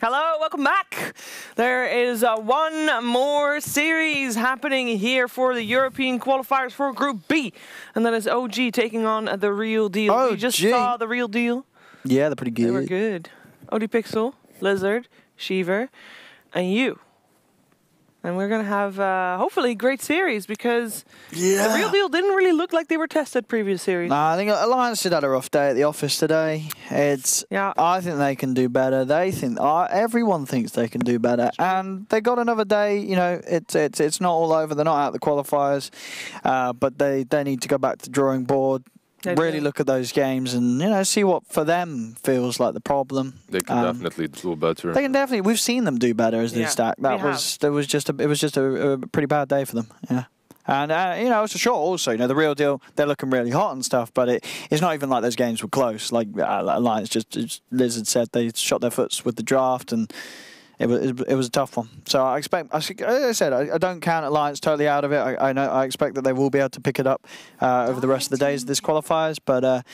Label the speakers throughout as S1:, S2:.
S1: Hello, welcome back. There is one more series happening here for the European qualifiers for Group B, and that is OG taking on the Real Deal.
S2: OG.
S1: We just saw the Real Deal.
S2: Yeah, they're pretty good.
S1: They were good. OD Pixel, Lizard, Shiver, and you. And we're going to have, hopefully, a great series because the Real Deal didn't really look like they were tested previous series.
S2: Nah, I think Alliance had a rough day at the office today. I think they can do better. Everyone thinks they can do better. And they got another day. You know, it's not all over. They're not out of the qualifiers. But they need to go back to the drawing board. Really look at those games and see what for them feels like the problem.
S3: They can definitely do better.
S2: They can definitely. We've seen them do better as they stack. It was just a pretty bad day for them. Yeah. And it's a short also. The Real Deal, they're looking really hot and stuff, but it's not even like those games were close. Like Alliance, just Lizard said, they shot their foots with the draft and. It was a tough one. So I expect, as I said, I don't count Alliance totally out of it. I expect that they will be able to pick it up over the rest of the days of this qualifiers. But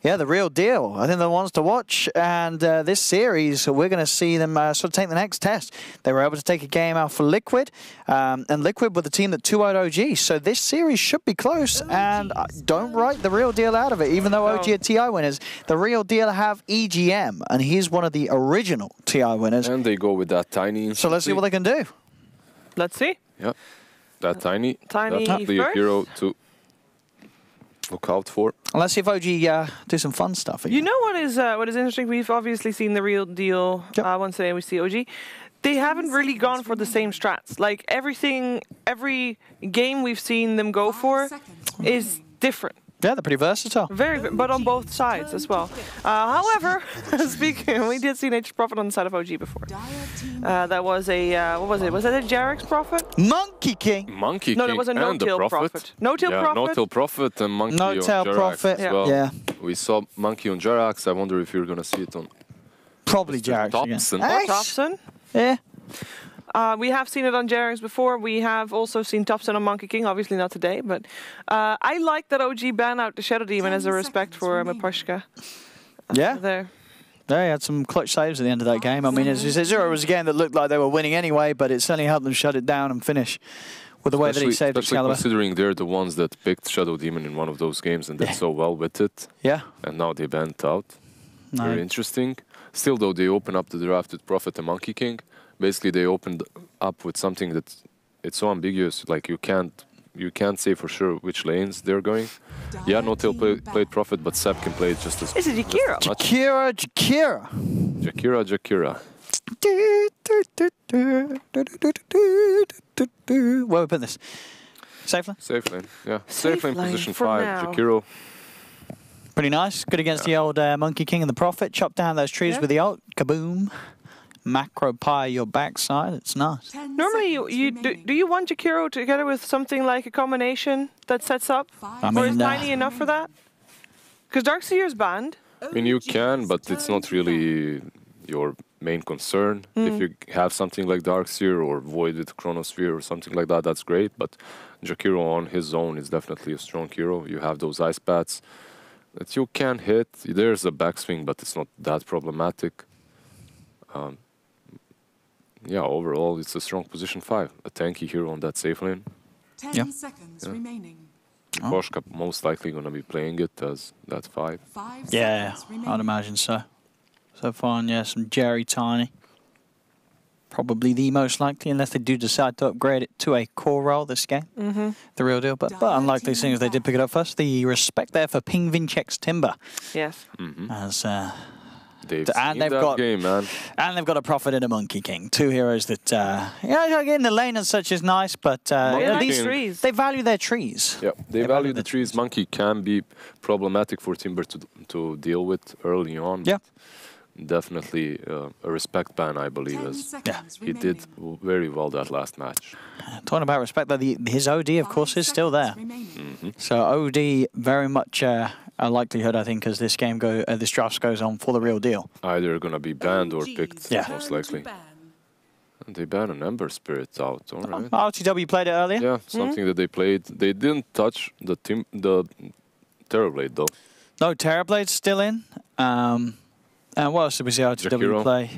S2: yeah, the Real Deal. I think they're the ones to watch. And this series, we're going to see them sort of take the next test. They were able to take a game out for Liquid. And Liquid were the team that 2-0'd OG. So this series should be close. And don't write the Real Deal out of it. Even though OG are TI winners, the Real Deal have EGM. And he's one of the original TI winners.
S3: And they go with that tiny.
S2: So let's see what they can do.
S1: Let's see.
S3: Yeah. That tiny definitely a hero to look out for.
S2: Let's see if OG do some fun stuff again.
S1: You know what is interesting? We've obviously seen the Real Deal once today. We see OG. They haven't really gone for the same strats. Like every game we've seen them go for is different.
S2: Yeah, they're pretty versatile.
S1: But on both sides as well. However, speaking, we did see Nature's Prophet on the side of OG before. That was a, what was it? Was that a Jarek's Prophet?
S2: Monkey King.
S3: Monkey King.
S1: No, that was a No-Tail Prophet. No-Tail Prophet?
S3: No-Tail Prophet and Monkey on
S2: No-Tail Prophet.
S3: as well. Yeah. We saw Monkey on Jarax. I wonder if you're going to see it on...
S2: Probably Jarax
S3: Thompson.
S2: again.
S1: Or Thompson.
S2: Yeah.
S1: We have seen it on Jarax before. We have also seen Thompson on Monkey King. Obviously not today, but I like that OG banned out the Shadow Demon as a respect for Mapushka.
S2: Yeah.
S1: There.
S2: They had some clutch saves at the end of that game. I mean, as you said, Zero was a game that looked like they were winning anyway, but it certainly helped them shut it down and finish with the way that he saved Excalibur.
S3: Considering they're the ones that picked Shadow Demon in one of those games and did so well with it.
S2: Yeah.
S3: And now they banned out.
S2: No.
S3: Very interesting. Still, though, they open up the draft with Prophet and Monkey King. Basically, they opened up with something that it's so ambiguous. Like you can't say for sure which lanes they're going. Yeah, No-Tail played Prophet, but Seb can play it just as much.
S1: Is it Jakiro?
S3: Jakira.
S2: Where we put this? Safe lane?
S3: Safe lane, yeah. Safe lane position 5,
S1: now.
S3: Jakiro.
S2: Pretty nice. Good against the old Monkey King and the Prophet. Chop down those trees with the ult. Kaboom. Macro pie your backside. It's nice.
S1: Normally, do you want Jakiro together with something like a combination that sets up? Or is Tiny enough for that? Because Darkseer is banned.
S3: I mean, you can, but it's not really your main concern. If you have something like Darkseer or Void with Chronosphere or something like that, that's great. But Jakiro on his own is definitely a strong hero. You have those ice pads that you can hit. There's a backswing, but it's not that problematic. Yeah, overall, it's a strong position 5. A tanky hero on that safe lane.
S4: 10 seconds remaining.
S3: Koshka most likely going to be playing it as that 5.
S2: Yeah, I'd imagine so. So far, yeah, some Jerry Tiny. Probably the most likely, unless they do decide to upgrade it to a core role this game. The Real Deal. But unlikely, seeing as they did pick it up first. The respect there for Ping Vinchek's Timber.
S1: Yes.
S2: As...
S3: They've game, man.
S2: And they've got a Prophet and a Monkey King. 2 heroes that, in the lane and such is nice, but
S1: these trees.
S2: They value their trees.
S3: Yeah, they value the trees. Monkey can be problematic for Timber to deal with early on.
S2: Yeah.
S3: Definitely a respect ban, I believe, as he did very well that last match.
S2: Talking about respect, though, his OD, of course, is still there. So OD very much a likelihood, I think, as this game this draft goes on for the Real Deal.
S3: Either going to be banned or picked, most likely. And they banned an Ember Spirit out, all right.
S2: RTW played it earlier?
S3: Yeah, something that they played. They didn't touch the Terrorblade, though.
S2: No, Terrorblade's still in. And what else did we see RTW play?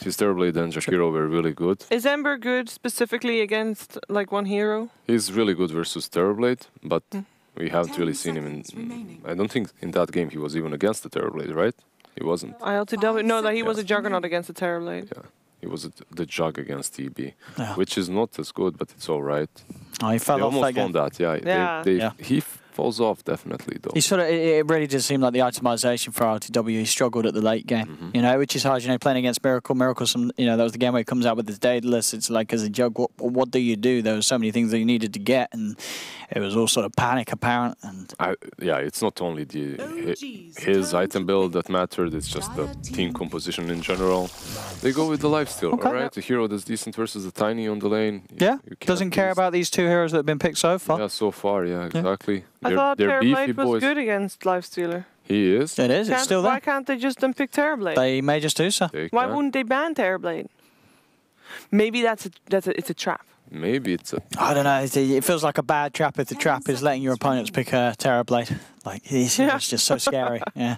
S3: His Terrorblade and Jakiro were really good.
S1: Is Ember good specifically against like one hero?
S3: He's really good versus Terrorblade, but we haven't really seen him in... I don't think in that game he was even against the Terrorblade, right? He wasn't.
S1: ILTW? No, that he was a Juggernaut against the Terrorblade.
S3: Yeah, he was the Jug against TB, which is not as good, but it's all right.
S2: Oh, he fell off
S3: almost won that, yeah. He falls off definitely though.
S2: He sort of, it really did seem like the itemization for RTW. He struggled at the late game, you know, which is hard. You know, playing against Miracle, you know, that was the game where he comes out with his Daedalus. It's like as a Jug, what do you do? There were so many things that you needed to get, and it was all sort of panic apparent. And
S3: yeah, it's not only his item build that mattered. It's just the team composition in general. They go with the lifesteal, all right? The hero that's decent versus the tiny on the lane.
S2: Yeah, doesn't care about these two heroes that have been picked so far.
S3: Yeah, so far, yeah, exactly.
S1: I thought Terrorblade was good against Lifestealer.
S3: He is.
S2: It is. It's still there.
S1: Why can't they just pick Terrorblade?
S2: They may just do so.
S1: Why wouldn't they ban Terrorblade? Maybe it's a trap.
S3: Maybe it's a...
S2: I don't know. It feels like a bad trap if the trap is letting your opponents pick a Terrorblade. Like, it's just so scary. Yeah.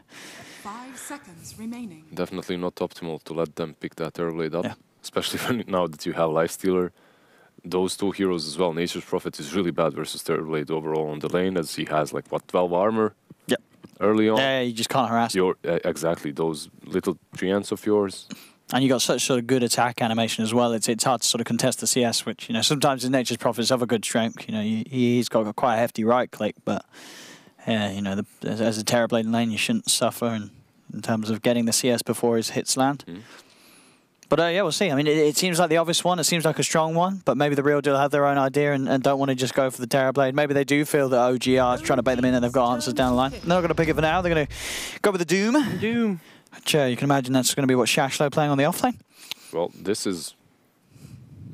S4: 5 seconds remaining.
S3: Definitely not optimal to let them pick that Terrorblade up. Yeah. Especially when, now that you have Lifestealer. Those two heroes as well. Nature's Prophet is really bad versus Terrorblade overall on the lane, as he has like, what, 12 armor?
S2: Yep.
S3: Early on.
S2: Yeah, you just can't harass him.
S3: Exactly, those little treants of yours.
S2: And you got such sort of good attack animation as well. It's hard to sort of contest the CS, which, you know, sometimes in Nature's Prophets have a good strength. You know, he's got quite a hefty right click, but yeah, you know, as a Terrorblade lane, you shouldn't suffer in terms of getting the CS before his hits land. But yeah, we'll see. I mean, it seems like the obvious one. It seems like a strong one, but maybe the Real Deal have their own idea and don't want to just go for the Terrorblade. Maybe they do feel that OG are trying to bait them in and they've got answers down the line. They're not going to pick it for now. They're going to go with the Doom. Which, you can imagine that's going to be what Shashlo playing on the offlane. Well,
S3: this is,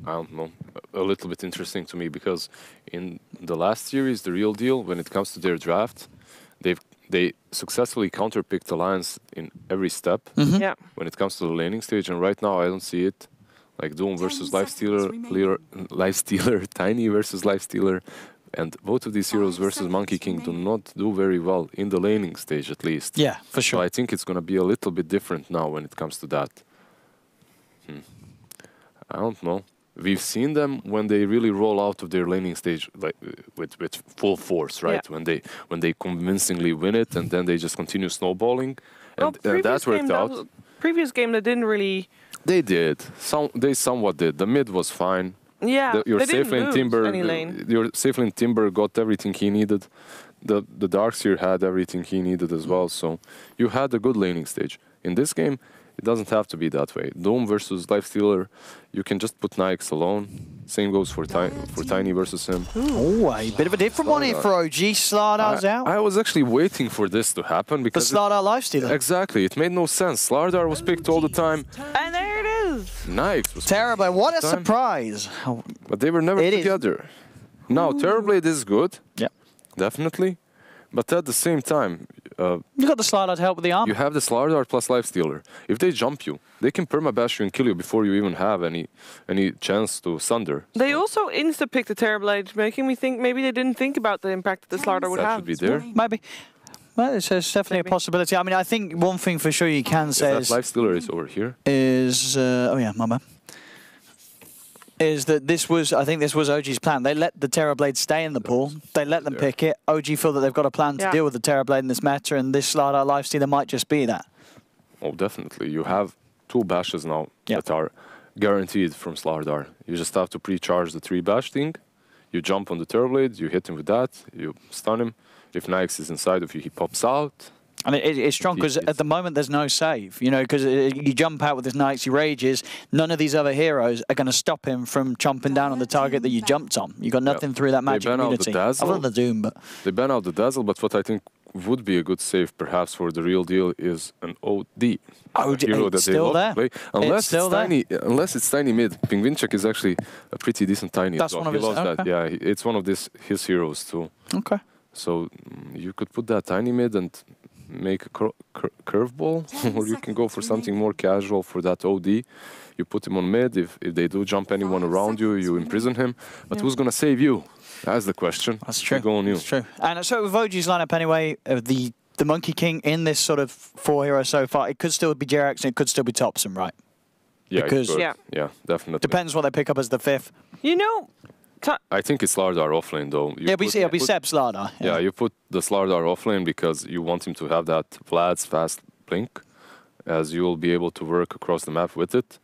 S3: I don't know, a little bit interesting to me because in the last series, the Real Deal, when it comes to their draft, they successfully counterpicked Alliance in every step when it comes to the laning stage, and right now I don't see it. Like Doom versus Lifestealer, Tiny versus Lifestealer, and both of these heroes versus Monkey King do not do very well in the laning stage, at least.
S2: Yeah, for sure.
S3: So I think it's going to be a little bit different now when it comes to that. I don't know. We've seen them when they really roll out of their laning stage, like with full force, right?
S1: Yeah.
S3: When they convincingly win it, and then they just continue snowballing, and that worked out.
S1: Previous game they didn't really.
S3: They did. They somewhat did. The mid was fine.
S1: Yeah,
S3: your safe lane Timber got everything he needed. The Darkseer had everything he needed as well. So you had a good laning stage. In this game, it doesn't have to be that way. Doom versus Lifestealer, you can just put Nyx alone. Same goes for Tiny versus him.
S2: Oh, a bit of a different one here for OG. Slardar's out.
S3: I was actually waiting for this to happen because
S2: the Slardar Lifestealer.
S3: Exactly, it made no sense. Slardar was picked all the time.
S1: And there it is.
S3: Nyx was
S2: Terrorblade, what a surprise.
S3: But they were never together. Now, Terrorblade is good.
S2: Yeah.
S3: Definitely. But at the same time,
S2: you got the Slardar to help with the armor.
S3: You have the Slardar plus Lifestealer. If they jump you, they can permabash you and kill you before you even have any chance to sunder.
S1: They also insta-picked the Terrorblade, making me think maybe they didn't think about the impact that the Slardar would have.
S3: That should be there.
S2: Maybe. Well, it's definitely a possibility. I mean, I think one thing for sure you can say is...
S3: That Lifestealer is over here.
S2: Oh yeah, my bad. Is that I think this was OG's plan. They let the Terrorblade stay in the pool. They let them pick it. OG feel that they've got a plan to deal with the Terrorblade in this meta, and this Slardar Lifestealer might just be that.
S3: Oh, definitely. You have 2 bashes now that are guaranteed from Slardar. You just have to pre-charge the 3 bash thing. You jump on the Terrorblade, you hit him with that, you stun him. If Nyx is inside of you, he pops out.
S2: I mean, it's strong because at the moment there's no save, you know, because you jump out with this Nyx, he rages. None of these other heroes are going to stop him from chomping down on the target that you jumped on. You got nothing through that magic immunity. Other than the Doom, but
S3: they ban out the Dazzle. But what I think would be a good save, perhaps for the Real Deal, is an OD. Hero that they love to play. Unless it's tiny mid. Pingvinchuk is actually a pretty decent tiny.
S2: That's one of his.
S3: He loves that. Yeah, it's one of his heroes too.
S2: Okay.
S3: So you could put that tiny mid and make a curveball, or you can go for something more casual for that OD. You put him on mid. If they do jump anyone around you, you imprison him. But who's going to save you? That's the question.
S2: That's true. That's true. And so with OG's lineup anyway, the Monkey King in this sort of 4 heroes so far, it could still be Jerax and it could still be Thompson, right?
S3: Yeah,
S2: because
S3: yeah, definitely.
S2: Depends what they pick up as the 5th.
S1: You know,
S3: I think it's Slardar offlane though.
S2: It'll be Seb Slardar.
S3: Yeah, you put the Slardar offlane because you want him to have that Vlad's fast blink, as you will be able to work across the map with it.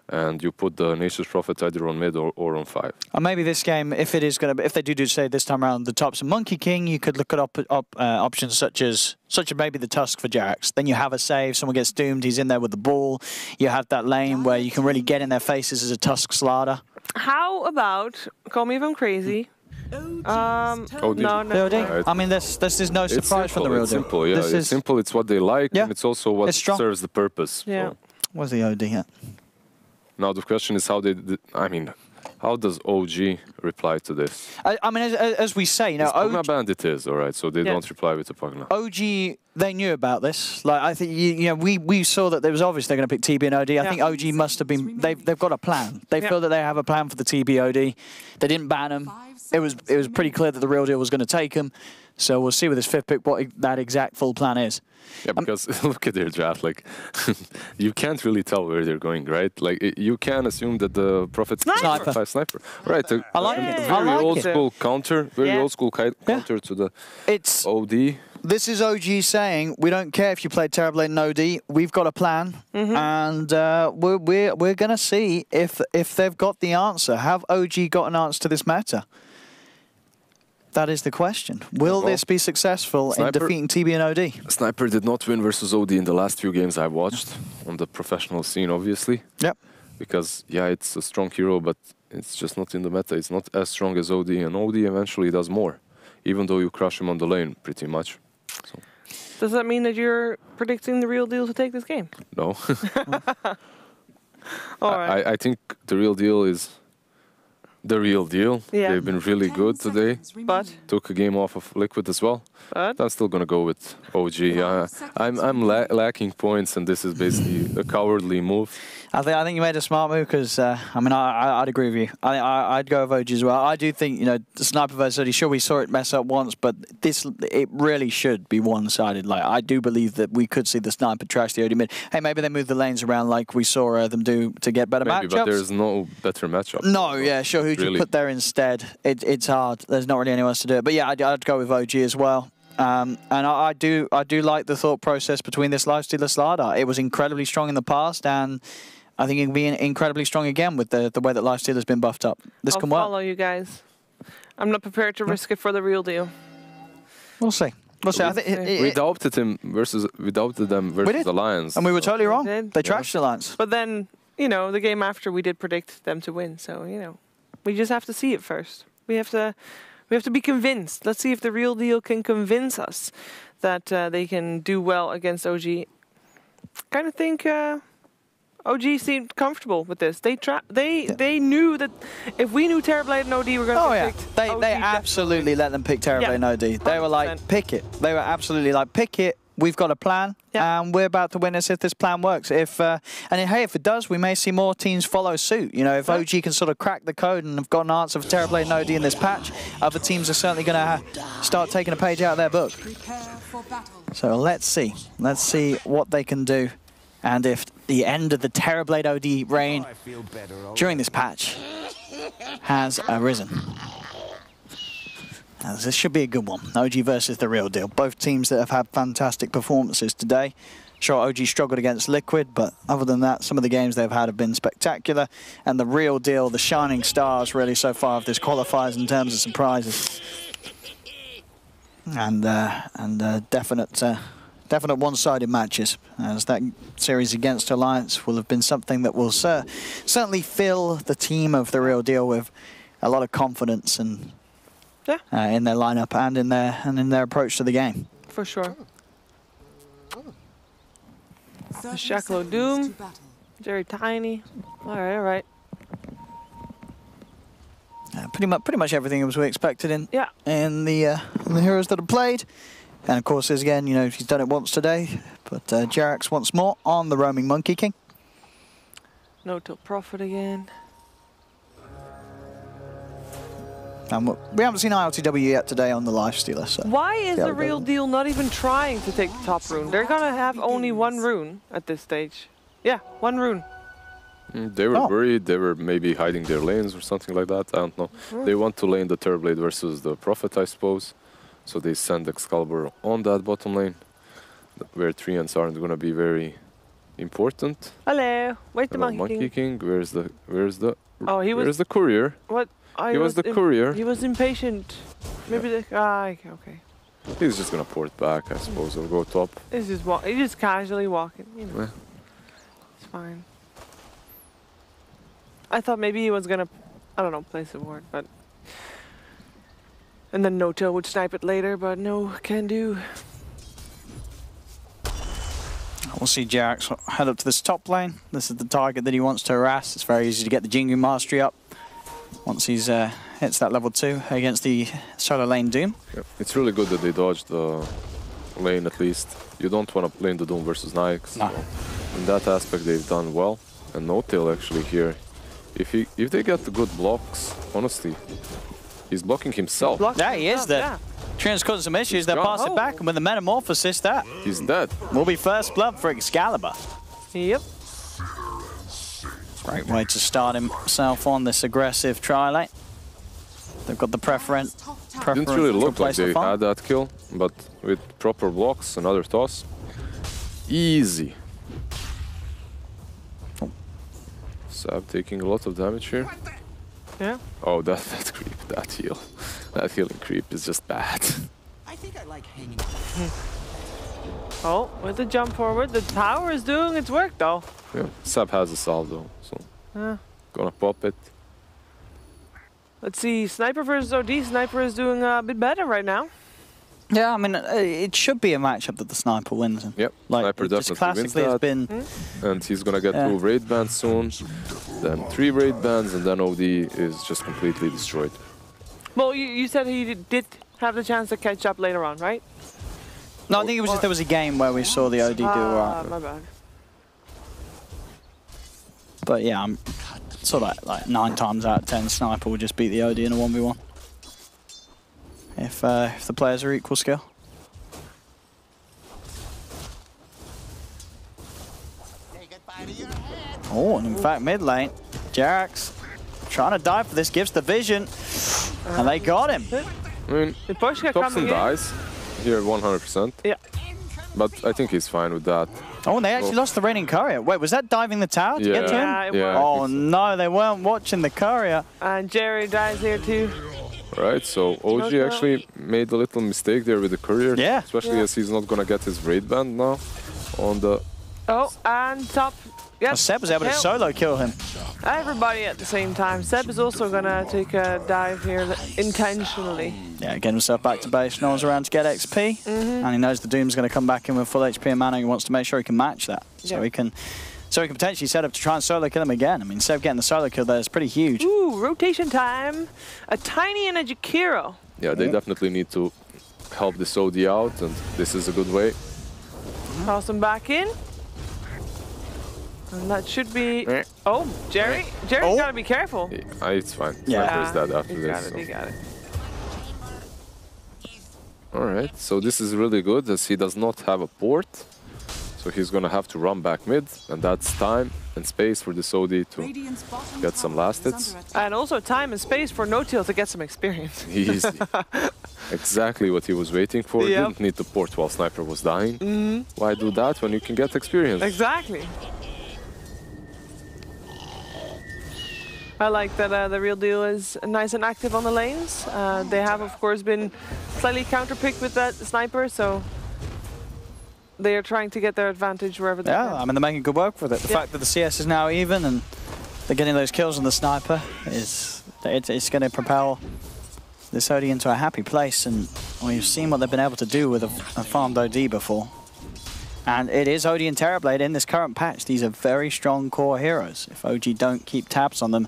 S3: And you put the Nature's Prophet either on mid or on 5.
S2: And maybe this game, if it is going to, if they do say this time around the tops of Monkey King, you could look at options such as maybe the Tusk for Jarax. Then you have a save, someone gets doomed, he's in there with the ball. You have that lane where you can really get in their faces as a Tusk Slardar.
S1: How about, call me if I'm crazy, no.
S2: I mean, there's no surprise from the real deal.
S3: It's simple, yeah. It's simple, it's what they like, and it's also what serves the purpose.
S1: Yeah.
S2: What's the OD here?
S3: Now the question is how how does OG reply to this?
S2: I mean, as we say, now
S3: Pugna banned it is, all right, so they don't reply with the Pugna.
S2: OG, they knew about this. Like, I think, you know, we saw that there was obvious they're going to pick TB and OD. I think OG must have been, they've got a plan. They feel that they have a plan for the TB OD. They didn't ban him. It was pretty clear that the real deal was going to take him. So we'll see with this 5th pick what that exact full plan is.
S3: Yeah, because look at their draft. Like, you can't really tell where they're going, right? Like, you can assume that the Prophet's sniper. Right.
S2: I like it.
S3: Very old school counter. Very old school counter to the OD.
S2: This is OG saying, we don't care if you play Terrorblade and OD. We've got a plan, and we're going to see if they've got the answer. Have OG got an answer to this matter? That is the question. Will this be successful in defeating TB and OD?
S3: Sniper did not win versus OD in the last few games I watched on the professional scene, obviously.
S2: Yep.
S3: Because, yeah, it's a strong hero, but it's just not in the meta. It's not as strong as OD, and OD eventually does more, even though you crush him on the lane, pretty much. So.
S1: Does that mean that you're predicting the real deal to take this game?
S3: No.
S1: All right.
S3: I think the real deal is the real deal.
S1: Yeah.
S3: They've been really good today.
S1: But
S3: took a game off of Liquid as well.
S1: But
S3: I'm still gonna go with OG. I'm lacking points, and this is basically a cowardly move.
S2: I think you made a smart move because I mean I'd agree with you. I'd go with OG as well. I do think, you know, the Sniper versus OD. Sure, we saw it mess up once, but it really should be one-sided. Like, I do believe that we could see the Sniper trash the OD mid. Hey, maybe they move the lanes around like we saw them do to get better matchups.
S3: But there's no better matchup.
S2: No, yeah, sure. Who'd you put there instead? It's hard. There's not really anyone else to do it. But yeah, I'd go with OG as well. And I do like the thought process between this Lifestealer Slardar. It was incredibly strong in the past, and I think it can be incredibly strong again with the way that Lifestealer's been buffed up. This can work.
S1: I'll follow you guys. I'm not prepared to risk it for the real deal.
S2: We'll see. We'll see. I think
S3: we doubted them versus Alliance.
S2: And we were totally wrong. They trashed Alliance.
S1: But then, you know, the game after we did predict them to win. So, you know, we just have to see it first. We have to be convinced. Let's see if the real deal can convince us that they can do well against OG. Kind of think OG seemed comfortable with this. They knew that if we knew Terrorblade and OD were going to pick
S2: they absolutely let them pick Terrorblade and OD. They were like, pick it. They were absolutely like, pick it. We've got a plan, and we're about to win this if this plan works. If it does, we may see more teams follow suit. You know, if OG can sort of crack the code and have got an answer for Terrorblade and OD in this patch, other teams are certainly going to start taking a page out of their book. So let's see. Let's see what they can do, and if the end of the Terrorblade OD reign during this patch has arisen. Now, this should be a good one. OG versus the real deal. Both teams that have had fantastic performances today. Sure, OG struggled against Liquid, but other than that, some of the games they've had have been spectacular. And the real deal, the shining stars really so far of this qualifiers in terms of surprises. And definite one-sided matches, as that series against Alliance will have been something that will certainly fill the team of the real deal with a lot of confidence and in their lineup and in their approach to the game.
S1: For sure. Shackle Doom, very tiny. All right.
S2: Pretty much everything as we expected in the heroes that have played. And of course, again, you know, he's done it once today, but Jarax once more on the roaming Monkey King.
S1: No till Prophet again.
S2: And we haven't seen ILTW yet today on the Lifestealer. So
S1: why is the real deal not even trying to take the top rune? They're gonna have only one rune at this stage. Yeah, one rune.
S3: They were worried, they were maybe hiding their lanes or something like that, I don't know. They want to lane the Terrorblade versus the Prophet, I suppose. So they send Excalibur on that bottom lane, where treants aren't going to be very important.
S1: Hello, where's the
S3: Monkey King? Where's the where's the courier?
S1: What?
S3: He was the courier.
S1: He was impatient. Maybe the okay.
S3: He's just gonna port back, I suppose, or go top.
S1: He's just casually walking, you know.
S3: Yeah.
S1: It's fine. I thought maybe he was gonna, I don't know, place a ward, but and then No-Till would snipe it later, but no, can do.
S2: We'll see Jax head up to this top lane. This is the target that he wants to harass. It's very easy to get the Jingu Mastery up once he's hits that level 2 against the solo lane Doom.
S3: Yep. It's really good that they dodged the lane at least. You don't want to lane the Doom versus Nyx.
S2: No.
S3: So in that aspect they've done well. And No-Till actually here, if they get the good blocks, honestly, he's blocking himself.
S2: Yeah, he is there.
S1: Yeah.
S2: Treant's causing some issues. They'll pass it back, and with the Metamorphosis, that
S3: He's dead.
S2: will be first blood for Excalibur.
S1: Yep.
S2: Great way to start himself on this aggressive tri-lane. They've got the preference.
S3: Didn't really look like they had that kill, but with proper blocks, another toss. Easy. Sab taking a lot of damage here.
S1: Yeah.
S3: Oh, that creep, that heal. That healing creep is just bad.
S5: I think I like hanging.
S1: Oh, with the jump forward, the tower is doing its work though.
S3: Yeah, Sab has a salvo, so gonna pop it.
S1: Let's see, Sniper versus OD. Sniper is doing a bit better right now.
S2: Yeah, I mean, it should be a matchup that the Sniper wins in.
S3: Yep,
S2: like,
S3: Sniper definitely wins that.
S2: It's been...
S3: And he's gonna get 2 raid bans soon, then 3 raid bans, and then OD is just completely destroyed.
S1: Well, you said he did have the chance to catch up later on, right?
S2: No, I think it was just there was a game where we saw the OD do alright.
S1: My bad.
S2: But yeah, I'm sort of like 9 times out of 10, Sniper will just beat the OD in a 1v1. If the players are equal skill. Oh, and in fact, mid lane, Jax trying to dive for this, gives the vision, and they got him.
S3: I mean, Thompson dies here 100%.
S1: Yeah.
S3: But I think he's fine with that.
S2: Oh, and they actually lost the reigning courier. Wait, was that diving the tower to get to him?
S1: Yeah,
S2: oh no, they weren't watching the courier.
S1: And Jerry dies here too.
S3: Right, so OG actually made a little mistake there with the courier.
S2: Yeah.
S3: Especially as he's not gonna get his raid band now on the...
S1: Oh, and top. Yep.
S2: Well, Seb was able to solo kill him.
S1: Everybody at the same time. Seb is also gonna take a dive here intentionally.
S2: Yeah, getting himself back to base. No one's around to get XP. And he knows the Doom's gonna come back in with full HP and mana. He wants to make sure he can match that. So he can potentially set up to try and solo kill him again. I mean, Seb getting the solo kill there is pretty huge.
S1: Ooh, rotation time. A Tiny and a Jakiro.
S3: Yeah, they definitely need to help this OD out, and this is a good way.
S1: Toss him back in. And that should be... Oh, Jerry's gotta be careful.
S3: It's fine.
S2: Yeah.
S3: Sniper's dead after this.
S1: He got it.
S3: Alright, so this is really good as he does not have a port. So he's gonna have to run back mid, and that's time and space for this OD to get some last hits.
S1: And also time and space for No-Till to get some experience.
S3: Easy. Exactly what he was waiting for. Didn't need to port while Sniper was dying. Why do that when you can get experience?
S1: Exactly. I like that the Real Deal is nice and active on the lanes. They have, of course, been slightly counterpicked with that Sniper, so they are trying to get their advantage wherever they can.
S2: Yeah, I mean, they're making good work with it. The fact that the CS is now even and they're getting those kills on the Sniper is it's going to propel this OD into a happy place. And we've seen what they've been able to do with a farmed OD before. And it is OD and Terrorblade in this current patch. These are very strong core heroes. If OG don't keep tabs on them,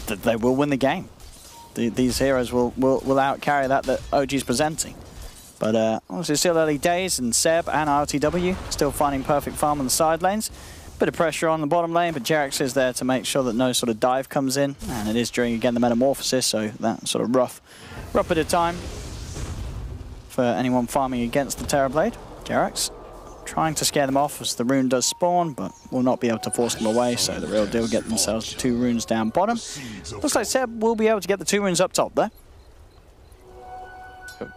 S2: they will win the game. These heroes will outcarry that OG's presenting. But obviously still early days, and Seb and RTW still finding perfect farm on the side lanes. Bit of pressure on the bottom lane, but Jarex is there to make sure that no sort of dive comes in. And it is during, again, the Metamorphosis, so that sort of rough bit of time for anyone farming against the Terrorblade. Jarex trying to scare them off as the rune does spawn, but will not be able to force them away, so the Real Deal get themselves 2 runes down bottom. Looks like Seb will be able to get the 2 runes up top there.
S3: Yep.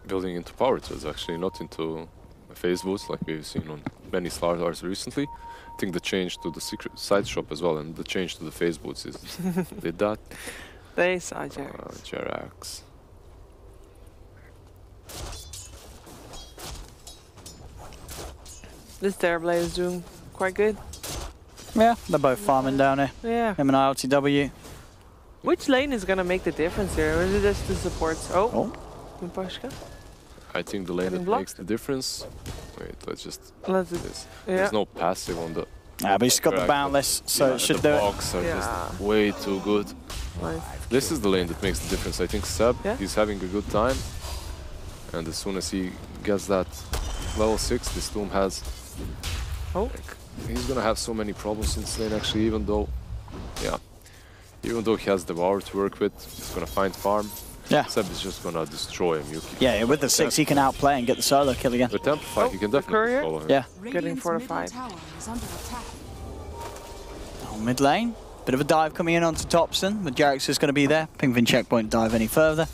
S3: Building into power turrets, actually, not into phase boots like we've seen on many Slardars recently. I think the change to the secret side shop as well, and the change to the phase boots is did that.
S1: They saw Jerax.
S3: Jerax.
S1: This Terrorblade is doing quite good.
S2: Yeah, they're both farming down here.
S1: Yeah.
S2: Him and ILTW.
S1: Which lane is going to make the difference here? Or is it just the supports? Oh. Miposhka.
S3: I think the lane that makes the difference. Wait, let's just. There's no passive on the.
S2: Yeah, but he's got the boundless, so it should do it.
S3: The blocks are just way too good.
S1: Nice.
S3: This is the lane that makes the difference. I think Seb, he's having a good time. And as soon as he gets that level 6, this Doom has. He's gonna have so many problems in this lane actually, even though he has the Devour to work with, he's gonna find farm.
S2: Yeah.
S3: Seb is just gonna destroy him.
S2: Yeah, with the 6 he can outplay and get the solo kill again.
S3: With Amplify he can definitely follow him.
S2: Yeah.
S1: Getting fortified.
S2: Mid lane, bit of a dive coming in onto Topson, but Jerax is going to be there. Pingvin checkpoint dive any further.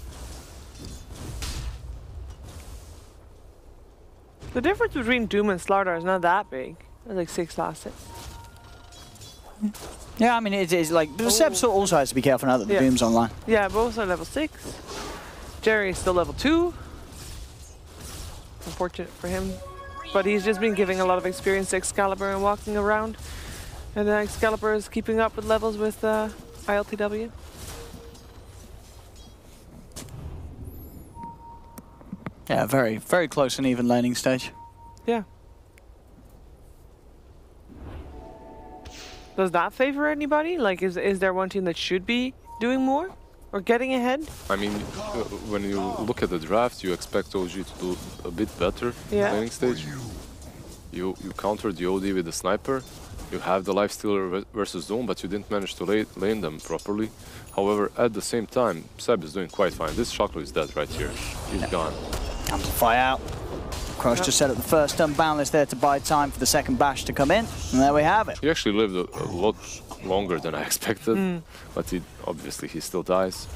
S1: The difference between Doom and Slardar is not that big. It's like 6 last hit.
S2: Yeah, I mean, it is like... Seb also has to be careful now that the Doom's online.
S1: Yeah, both are level 6. Jerry is still level 2. Unfortunate for him. But he's just been giving a lot of experience to Excalibur and walking around. And then Excalibur is keeping up with levels with ILTW.
S2: Yeah, very, very close and even laning stage.
S1: Yeah. Does that favor anybody? Like, is there one team that should be doing more or getting ahead?
S3: I mean, when you look at the draft, you expect OG to do a bit better in laning stage. You countered the OD with the sniper. You have the Lifestealer versus Doom, but you didn't manage to lane them properly. However, at the same time, Seb is doing quite fine. This Shockler is dead right here. He's gone.
S2: Amplify out. Cross just set up the first stun boundless there to buy time for the second bash to come in. And there we have it.
S3: He actually lived a lot longer than I expected, but obviously he still dies.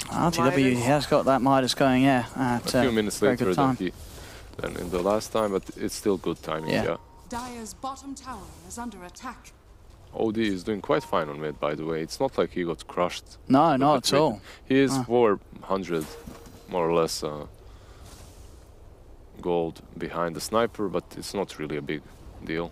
S2: ILTW has got that Midas going, at
S3: a few minutes later than in the last time, but it's still good timing,
S4: Dire's bottom tower is under attack.
S3: OD is doing quite fine on mid, by the way. It's not like he got crushed.
S2: No, not at all.
S3: He is 400, more or less, gold behind the sniper, but it's not really a big deal.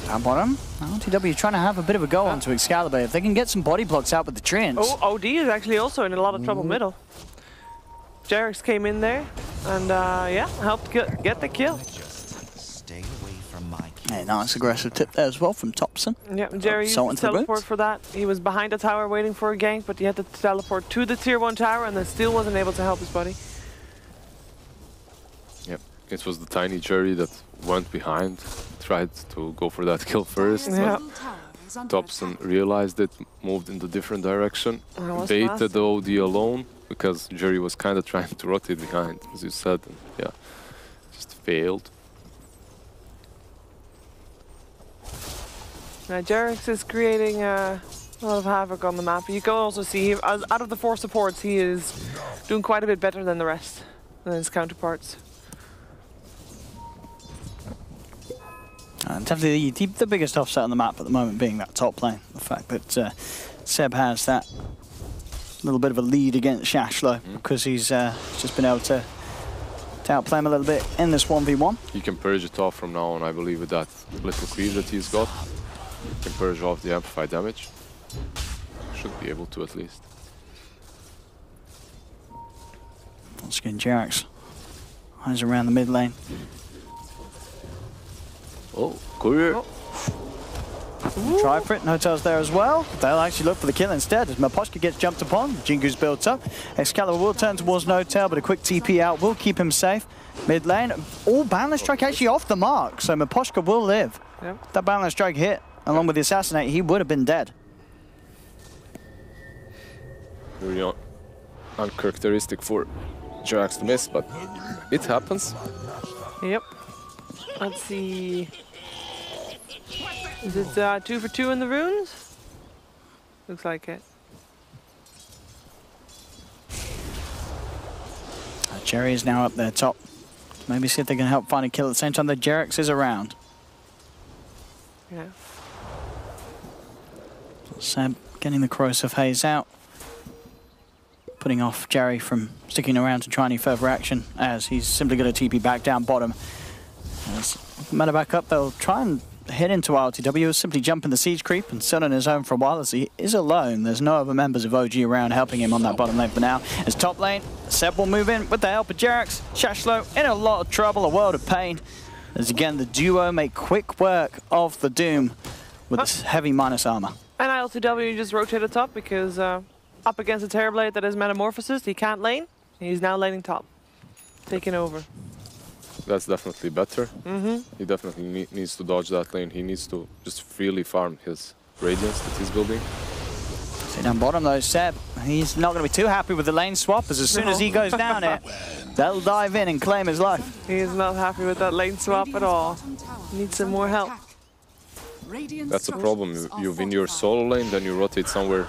S2: Down bottom, ILTW trying to have a bit of a go onto Excalibur. If they can get some body blocks out with the Treants.
S1: Oh, OD is actually also in a lot of trouble middle. Jerax came in there and helped get the kill.
S5: Stay away from my
S2: Hey, nice aggressive tip there as well from Topson.
S1: Yeah, Jerry used to teleport for that. He was behind the tower waiting for a gank, but he had to teleport to the tier 1 tower and then still wasn't able to help his buddy.
S3: Yep, it was the tiny Jerry that went behind, tried to go for that kill first.
S1: Yeah.
S3: Topson realized it, moved in the different direction, baited the OD alone, because Jerry was kind of trying to rotate behind, as you said, and just failed.
S1: Now, Jerax is creating a lot of havoc on the map. You can also see, out of the 4 supports, he is doing quite a bit better than the rest, than his counterparts.
S2: Definitely the biggest offset on the map at the moment being that top lane. The fact that Seb has that little bit of a lead against Shashlo because he's just been able to outplay him a little bit in this 1v1.
S3: He can purge it off from now on, I believe, with that little cleave that he's got. He can purge off the amplified damage. Should be able to at least.
S2: Once again, Jerax eyes around the mid lane.
S3: Oh, courier.
S2: Try for it, no tails there as well. They'll actually look for the kill instead as Miposhka gets jumped upon. Jingu's built up. Excalibur will turn towards no tail, but a quick TP out will keep him safe. Mid lane, all balance strike actually off the mark, so Miposhka will live. Yep. That balance strike hit, along with the assassinate, he would have been dead.
S3: Very uncharacteristic for Jax to miss, but it happens.
S1: Yep. Let's see. Is it 2 for 2 in the runes? Looks like it.
S2: Jerry is now up there top. Maybe see if they can help find a kill at the same time that Jerax is around.
S1: Yeah.
S2: Seb getting the corrosive haze out. Putting off Jerry from sticking around to try any further action, as he's simply going to TP back down bottom. As Meta back up, they'll try and head into RTW. He'll simply jump in the siege creep and sit on his own for a while as he is alone. There's no other members of OG around helping him on that bottom lane for now. As top lane, Seb will move in with the help of Jerax. Shashlo in a lot of trouble, a world of pain. As again, the duo make quick work of the Doom with this heavy minus armor.
S1: And ILTW just rotated top because up against a Terrorblade that is Metamorphosis, he can't lane. He's now laning top, taking over.
S3: That's definitely better. He definitely needs to dodge that lane. He needs to just freely farm his Radiance that he's building.
S2: See down bottom though, Seb, he's not going to be too happy with the lane swap, as soon as he goes down it, they'll dive in and claim his life.
S1: He is not happy with that lane swap at all. Needs some more help.
S3: That's a problem. You win your solo lane, then you rotate somewhere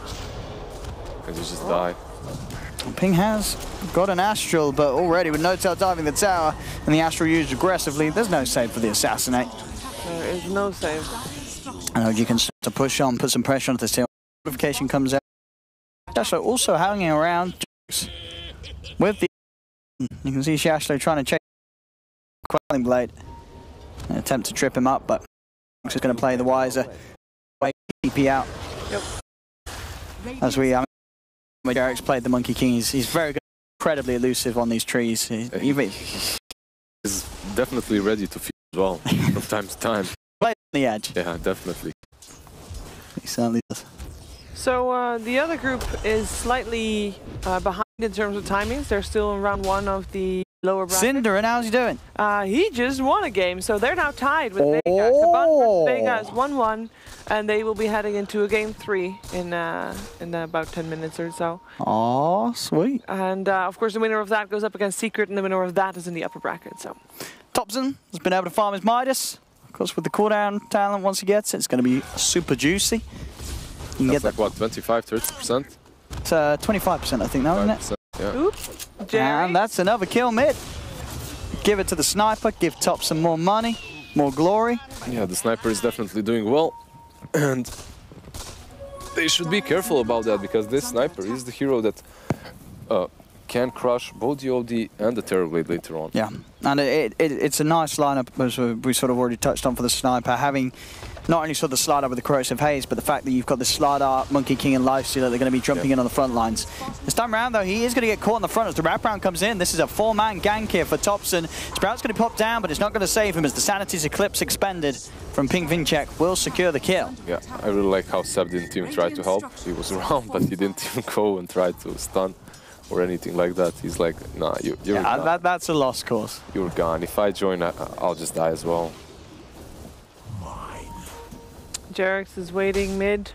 S3: and you just die.
S2: Ping has got an Astral, but already with No Tail diving the tower and the Astral used aggressively, there's no save for the Assassinate.
S1: There is no save.
S2: I know you can start to push on, put some pressure on this tail. Notification comes out. Shashlo also hanging around with the... You can see Shashlo trying to check Quelling Blade. An attempt to trip him up, but he's going to play the wiser. Wait, TP out.
S1: Yep.
S2: As we... when Derek's played the Monkey King, he's very good, incredibly elusive on these trees. He's
S3: definitely ready to feed as well, from time to time.
S2: Play on the edge.
S3: Yeah, definitely.
S2: He certainly does.
S1: So the other group is slightly behind in terms of timings. They're still in round 1 of the lower bracket.
S2: Cinder, and how's he doing?
S1: He just won a game, so they're now tied with Vegas. The Bun versus Vegas 1-1, and they will be heading into a game 3 in about 10 minutes or so.
S2: Oh, sweet.
S1: And of course, the winner of that goes up against Secret, and the winner of that is in the upper bracket. So
S2: Topson has been able to farm his Midas. Of course, with the cooldown talent, once he gets it, it's going to be super juicy. You can
S3: That's
S2: get
S3: like, what, 25, 30%?
S2: It's 25%, I think, now, isn't it?
S3: Yeah.
S1: oops, Jerry.
S2: And that's another kill mid. Give it to the sniper, give Topson more money, more glory.
S3: Yeah, the sniper is definitely doing well. And they should be careful about that, because this sniper is the hero that can crush both the OD and the Terrorblade later on.
S2: Yeah, and it's a nice lineup, as we sort of already touched on for the sniper, having not only sort of the Slider with the corrosive haze, but the fact that you've got the Slider, Monkey King, and Lifestealer that are going to be jumping in on the front lines. This time around, though, he is going to get caught on the front as the wraparound comes in. This is a 4-man gank here for Topson. Sprout's going to pop down, but it's not going to save him as the Sanity's Eclipse expended from Ping Vincek will secure the kill.
S3: Yeah, I really like how Seb didn't even try to help. He was around, but he didn't even go and try to stun or anything like that. He's like, nah, you're gone.
S2: That's a lost cause.
S3: You're gone. If I join, I'll just die as well.
S1: Jerax is waiting mid.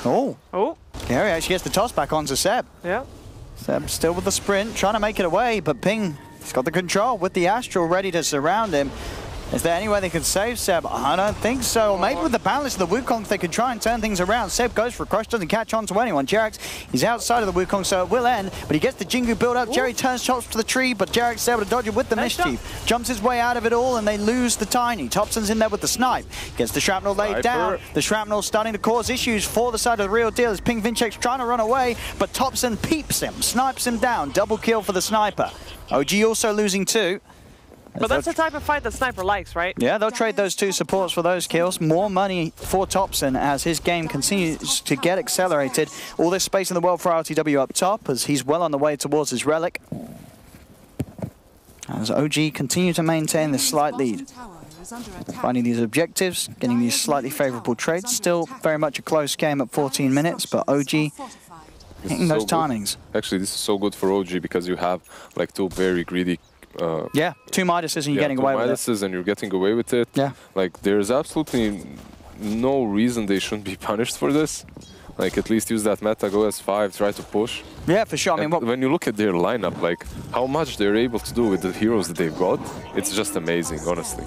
S2: Oh.
S1: Oh.
S2: Gary actually gets the toss back onto Seb.
S1: Yeah.
S2: Seb still with the sprint, trying to make it away, but Ping, he's got the control with the Astral ready to surround him. Is there any way they can save Seb? I don't think so. Or maybe with the balance of the Wukong, they could try and turn things around. Seb goes for a crush, doesn't catch on to anyone. Jerax, he's outside of the Wukong, so it will end, but he gets the Jingu build up. Jerry turns chops to the tree, but Jerax is able to dodge it with the Mischief. Jumps his way out of it all, and they lose the Tiny. Topson's in there with the snipe. Gets the Shrapnel laid down. The Shrapnel starting to cause issues for the side of the real deal as Ping Vincek's trying to run away, but Topson peeps him, snipes him down. Double kill for the sniper. OG also losing 2.
S1: But that's the type of fight that Sniper likes, right?
S2: Yeah, they'll trade those 2 supports for those kills. More money for Topson as his game continues to get accelerated. All this space in the world for RTW up top as he's well on the way towards his relic. As OG continue to maintain this slight lead. Finding these objectives, getting these slightly favourable trades. Still very much a close game at 14 minutes, but OG hitting those timings.
S3: Actually, this is so good for OG because you have like 2 very greedy
S2: 2 Midases and you're getting away with it.
S3: And you're getting away with it.
S2: Yeah.
S3: Like, there's absolutely no reason they shouldn't be punished for this. Like, at least use that meta, go S5, try to push.
S2: Yeah, for sure. I mean,
S3: when you look at their lineup, like, how much they're able to do with the heroes that they've got, it's just amazing, honestly.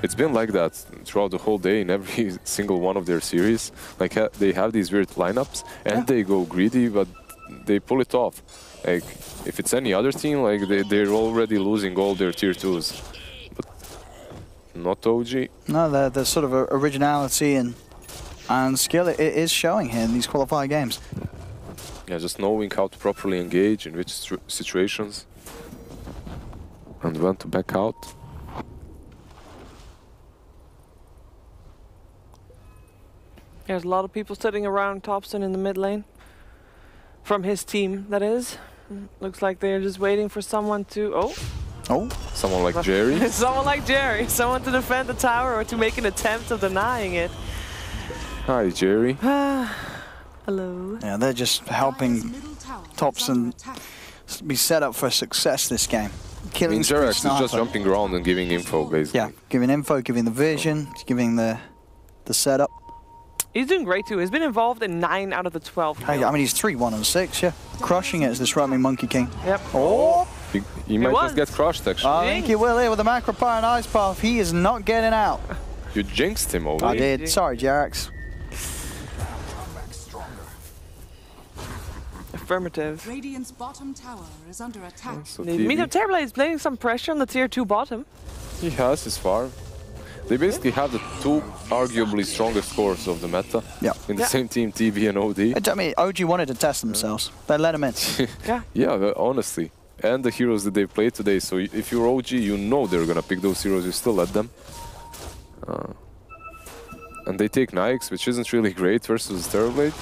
S3: It's been like that throughout the whole day in every single one of their series. Like, they have these weird lineups, and they go greedy, but they pull it off. Like, if it's any other team, like, they're already losing all their tier 2s. But not OG.
S2: No, the sort of originality and skill it is showing here in these qualifier games.
S3: Yeah, just knowing how to properly engage in which situations and when to back out.
S1: There's a lot of people sitting around Topson in the mid lane. From his team, that is. Looks like they're just waiting for someone to... Oh,
S3: someone like Jerry?
S1: Someone like Jerry. Someone to defend the tower or to make an attempt of denying it.
S3: Hi, Jerry.
S1: Hello.
S2: Yeah, they're just helping Topson be set up for success this game. Killing
S3: Jerax is just jumping around and giving info, basically.
S2: Yeah, giving info, giving the vision, giving the setup.
S1: He's doing great too. He's been involved in 9 out of the 12 kills.
S2: I mean, he's 3-1-6, yeah. Crushing it as this roaming Monkey King.
S1: Yep.
S2: Oh!
S3: He might just get crushed, actually.
S2: I think he will here with the Macro Pyre and Ice Path. He is not getting out.
S3: You jinxed him over.
S2: I did. Sorry, Jerax.
S1: Affirmative.
S4: Radiant's bottom tower is under attack.
S3: So
S1: Terrorblade is playing some pressure on the tier 2 bottom.
S3: He has his farm. They basically have the 2 arguably strongest cores of the meta in the same team, TB and OD.
S2: I mean, OG wanted to test themselves. They let him in.
S3: Yeah, honestly. And the heroes that they played today. So if you're OG, you know they're going to pick those heroes. You still let them. And they take Nikes, which isn't really great versus Terrorblade.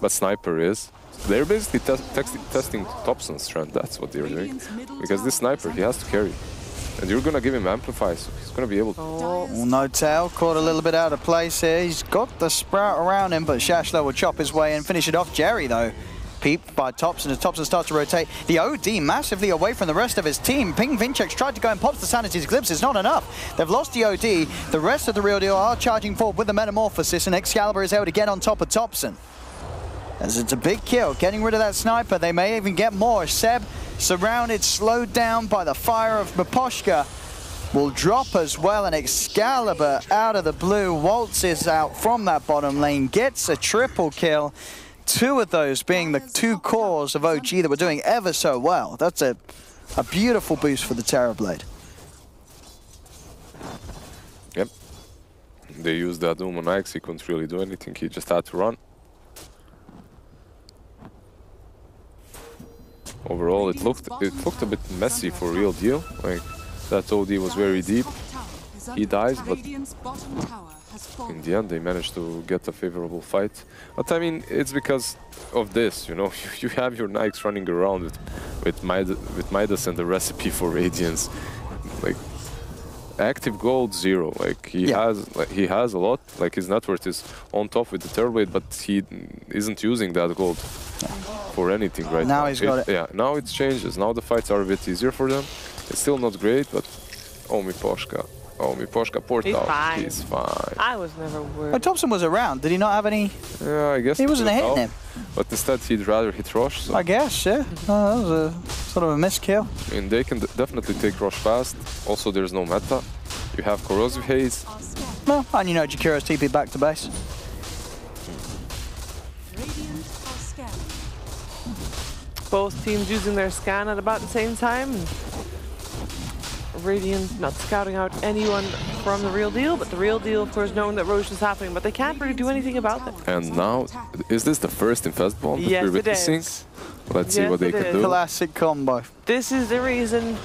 S3: But Sniper is. They're basically testing Topson's strength. That's what they're doing. Because this Sniper, he has to carry. And you're going to give him Amplify, so he's going to be able to...
S2: Oh, no tail. Caught a little bit out of place here. He's got the Sprout around him, but Shashlo will chop his way and finish it off. Jerry, though, peeped by Topson as Topson starts to rotate. The OD massively away from the rest of his team. Ping Vinchex tried to go and pops the Sanity's Glimpse. It's not enough. They've lost the OD. The rest of the Real Deal are charging forward with the Metamorphosis, and Excalibur is able to get on top of Topson. As it's a big kill, getting rid of that Sniper. They may even get more. Seb, surrounded, slowed down by the fire of Miposhka, will drop as well, and Excalibur out of the blue waltzes out from that bottom lane, gets a triple kill. 2 of those being the 2 cores of OG that were doing ever so well. That's a beautiful boost for the Terrorblade.
S3: Yep. They used that Doom on Ix. He couldn't really do anything. He just had to run. Overall, it looked a bit messy for Real Deal. Like, that OD was very deep. He dies, but in the end, they managed to get a favorable fight. But I mean, it's because of this, you know. You have your Nikes running around with Midas and the recipe for Radiance. Like, active gold 0. Like, he has a lot. Like, his net worth is on top with the Terrorblade, but he isn't using that gold for anything right now.
S2: Now he's got it.
S3: Yeah, now it changes. Now the fights are a bit easier for them. It's still not great, but Miposhka. Miposhka, Portal. He's fine.
S1: I was never worried.
S2: But Topson was around. Did he not have any?
S3: Yeah, I guess
S2: he wasn't hitting him.
S3: But instead, he'd rather hit Rosh. So.
S2: I guess, yeah. Oh, that was a sort of a miskill.
S3: I mean, they can definitely take Rosh fast. Also, there's no meta. You have Corrosive Haze.
S2: No, and you know Jakiro's TP back to base.
S1: Both teams using their scan at about the same time. Radiant not scouting out anyone from the Real Deal, but the Real Deal, of course, knowing that Roche is happening, but they can't really do anything about it.
S3: And now, is this the first Infest Bomb that we're witnessing? Let's see what they can do.
S2: Classic combo.
S1: This is the reason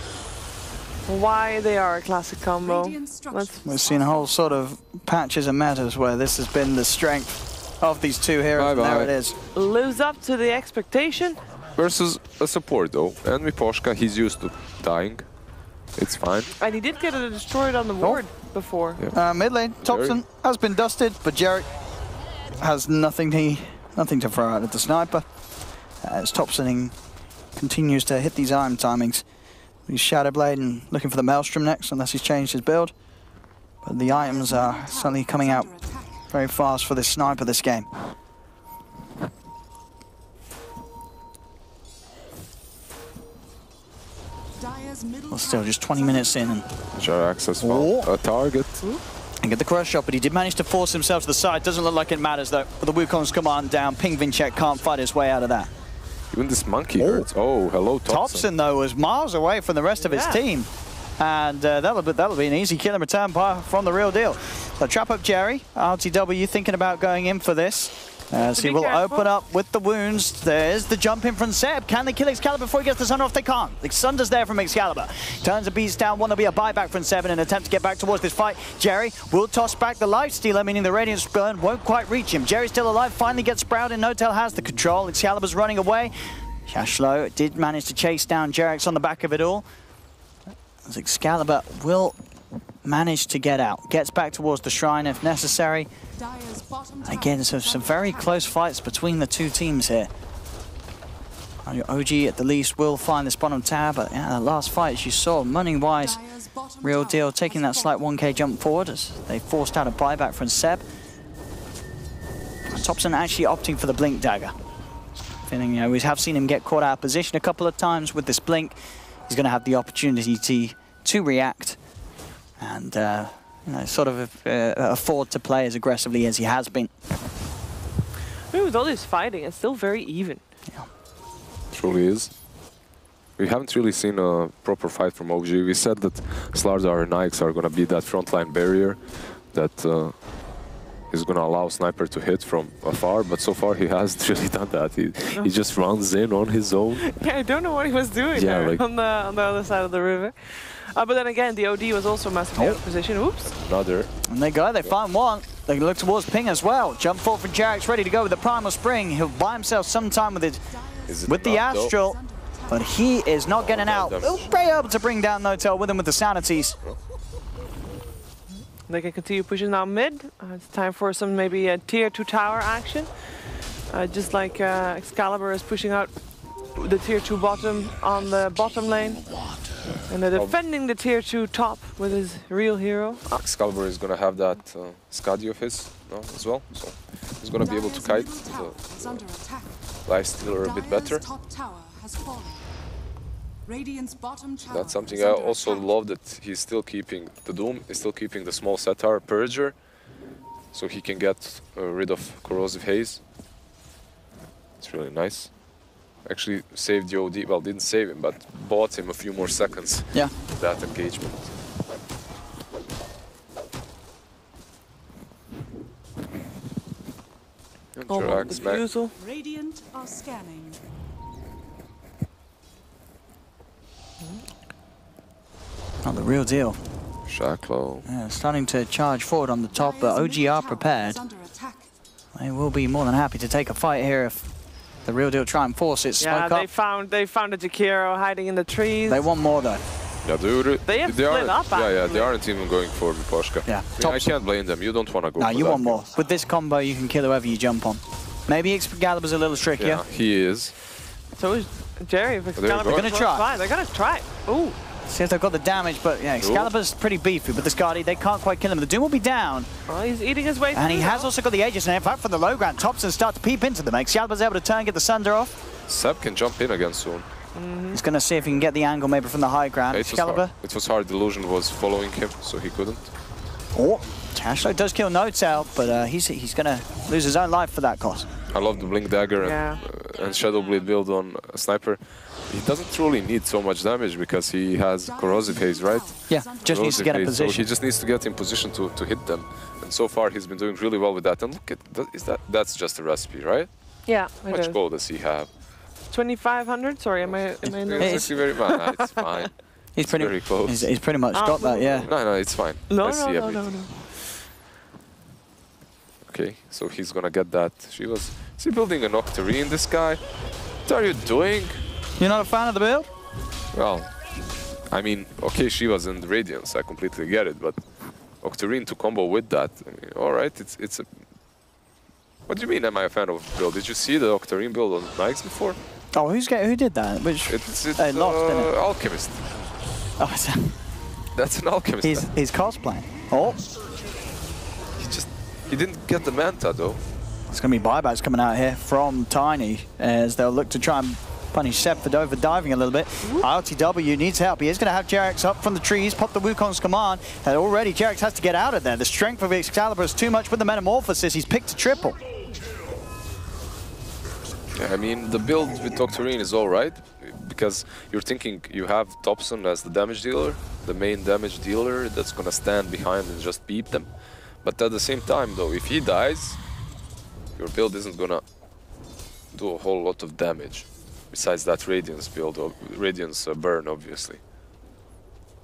S1: why they are a classic combo.
S2: We've seen whole sort of patches and matters where this has been the strength of these 2 heroes.
S3: Bye-bye.
S2: There it is.
S1: Lives up to the expectation.
S3: Versus a support though, and Miposhka, he's used to dying. It's fine.
S1: And he did get it destroyed on the ward before.
S2: Yeah. Mid lane, Topson has been dusted, but Jarek has nothing to throw out at the Sniper. As Topson continues to hit these iron timings. He's Shadowblade and looking for the Maelstrom next, unless he's changed his build. But the items are suddenly coming out very fast for this Sniper this game. Well, still just 20 minutes in. And
S3: Jerax has found a target.
S2: and get the cross shot, but he did manage to force himself to the side. Doesn't look like it matters, though. But the Wukong's command down. Ping Vincek can't fight his way out of that.
S3: Even this monkey hurts. Oh, hello,
S2: Thompson, though, was miles away from the rest of his team. And that'll be an easy kill and return from the real deal. So trap up Jerry. RTW thinking about going in for this. As he will open up with the wounds. There's the jump in from Seb. Can they kill Excalibur before he gets the Sunder off? They can't. The Sunder's there from Excalibur. Turns the beast down. One, there'll be a buyback from Seb in an attempt to get back towards this fight. Jerry will toss back the Lifestealer, meaning the Radiance Burn won't quite reach him. Jerry's still alive. Finally gets sprouted. No-Tail has the control. Excalibur's running away. Shashlo did manage to chase down Jerax on the back of it all. As Excalibur will manage to get out. Gets back towards the shrine if necessary. Again, so some very close fights between the two teams here. OG at the least will find this bottom tower, but yeah, the last fight, as you saw, money-wise, real deal, taking that slight 1k jump forward as they forced out a buyback from Seb. Thompson actually opting for the Blink Dagger. Feeling, we have seen him get caught out of position a couple of times with this Blink. He's going to have the opportunity to react and sort of afford to play as aggressively as he has been.
S1: With all this fighting, it's still very even.
S2: Yeah.
S3: Truly is. We haven't really seen a proper fight from OG. We said that Slardar and Nikes are going to be that frontline barrier that is going to allow Sniper to hit from afar, but so far he hasn't really done that. He just runs in on his own.
S1: Yeah, I don't know what he was doing there like on the other side of the river. But then again, the OD was also massively out of position. Oops.
S3: Another.
S2: And they go, they find one. They look towards Ping as well. Jump forward for Jerax, ready to go with the Primal Spring. He'll buy himself some time with the Astral, but he is not getting out. He'll be able to bring down No-Tail with him with the Sanities.
S1: They can continue pushing now mid. It's time for some maybe tier 2 tower action. Just like Excalibur is pushing out the tier 2 bottom on the bottom lane. And they're defending the tier 2 top with his real hero.
S3: Excalibur is going to have that Skadi of his as well. So he's going to be able to kite the Lifestealer a bit better. That's something I also love, that he's still keeping the Doom, is still keeping the small Setar Purger, so he can get rid of Corrosive Haze. It's really nice. Actually saved the OD, well, didn't save him, but bought him a few more seconds.
S2: Yeah.
S3: That engagement.
S4: Radiant are scanning.
S2: Not the real deal.
S3: Shaklo.
S2: Yeah, starting to charge forward on the top, but OG are prepared. They will be more than happy to take a fight here if the real deal try and force it.
S1: Yeah, they found a Jakiro hiding in the trees.
S2: They want more though.
S3: Yeah,
S1: they have split up.
S3: Yeah, they aren't even going for Miposhka.
S2: Yeah,
S3: I can't blame them. You don't want to go.
S2: No,
S3: for
S2: you
S3: that
S2: want more. With this combo, you can kill whoever you jump on. Maybe Excalibur's a little trickier.
S3: Yeah, he is.
S1: So is Jerry. If Excalibur's
S2: going to try.
S1: They're going to try. Ooh.
S2: See if they've got the damage, but yeah, Excalibur's pretty beefy, but the Skadi, they can't quite kill him. The Doom will be down.
S1: Well, he's eating his way through.
S2: And he has also got the Aegis, and in fact, from the low ground, Thompson start to peep into them. Excalibur's able to turn, get the Sunder off.
S3: Seb can jump in again soon.
S2: He's going to see if he can get the angle maybe from the high ground. Excalibur.
S3: It was hard. Delusion was following him, so he couldn't.
S2: Oh, Shashlo does kill No-Tail, but he's going to lose his own life for that cost.
S3: I love the Blink Dagger and Shadow Blade build on a Sniper. He doesn't truly need so much damage because he has Corrosive Haze, right?
S2: Yeah, just needs to get in position.
S3: So he just needs to get in position to hit them. And so far he's been doing really well with that. And look at that's just a recipe, right?
S1: Yeah.
S3: How much gold does he have?
S1: 2,500. Sorry, am I in the
S3: It's very bad. It's fine.
S2: He's pretty
S3: very close.
S2: He's pretty much got that, yeah.
S3: No, it's fine.
S1: No.
S3: Okay, so he's gonna get that. Is he building an Octarine, this guy? What are you doing?
S2: You're not a fan of the build?
S3: Well, I mean, okay, she was in the Radiance, I completely get it, but Octarine to combo with that, I mean, alright, it's a... What do you mean, am I a fan of build? Did you see the Octarine build on Nikes before?
S2: Oh, who did that? Which
S3: it's
S2: lost, didn't it?
S3: Alchemist.
S2: Oh,
S3: that's an Alchemist.
S2: He's cosplaying. Oh.
S3: He didn't get the Manta, though.
S2: There's going to be buybacks coming out here from Tiny as they'll look to try and Punish Seb for over-diving a little bit. RTW needs help. He is going to have Jerax up from the trees, pop the Wukong's command, and already Jerax has to get out of there. The strength of Excalibur is too much with the Metamorphosis. He's picked a triple.
S3: I mean, the build with Doctorine is alright, because you're thinking you have Thompson as the damage dealer, the main damage dealer that's gonna stand behind and just beep them. But at the same time though, if he dies, your build isn't gonna do a whole lot of damage. Besides that Radiance build, or Radiance burn, obviously.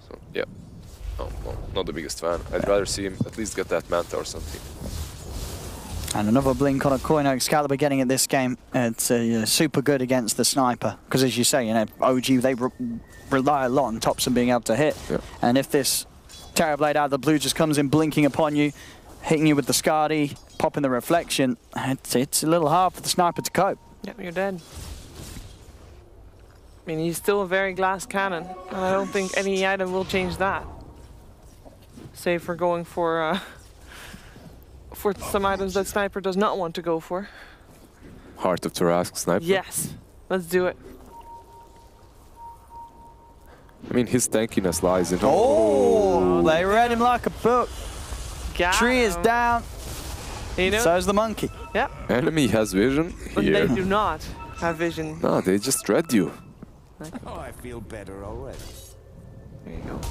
S3: So, yeah. No, not the biggest fan. I'd rather see him at least get that Manta or something.
S2: And another blink on a coin. Excalibur getting it this game. It's super good against the sniper. Because as you say, you know, OG, they rely a lot on Thompson being able to hit.
S3: Yeah.
S2: And if this Terrorblade out of the blue just comes in blinking upon you, hitting you with the Skadi, popping the reflection, it's a little hard for the sniper to cope.
S1: Yep, you're dead. I mean, he's still a very glass cannon, and I don't think any item will change that. Save for going for some items that Sniper does not want to go for.
S3: Heart of Tarask Sniper?
S1: Yes, let's do it.
S3: I mean, his tankiness lies in...
S2: Oh, they read him like a book. Tree is down,
S1: you know?
S2: So is the monkey.
S1: Yep.
S3: Enemy has vision
S1: But
S3: here.
S1: they do not have vision.
S3: No, they just read you.
S5: Oh, I feel better already.
S1: There you go.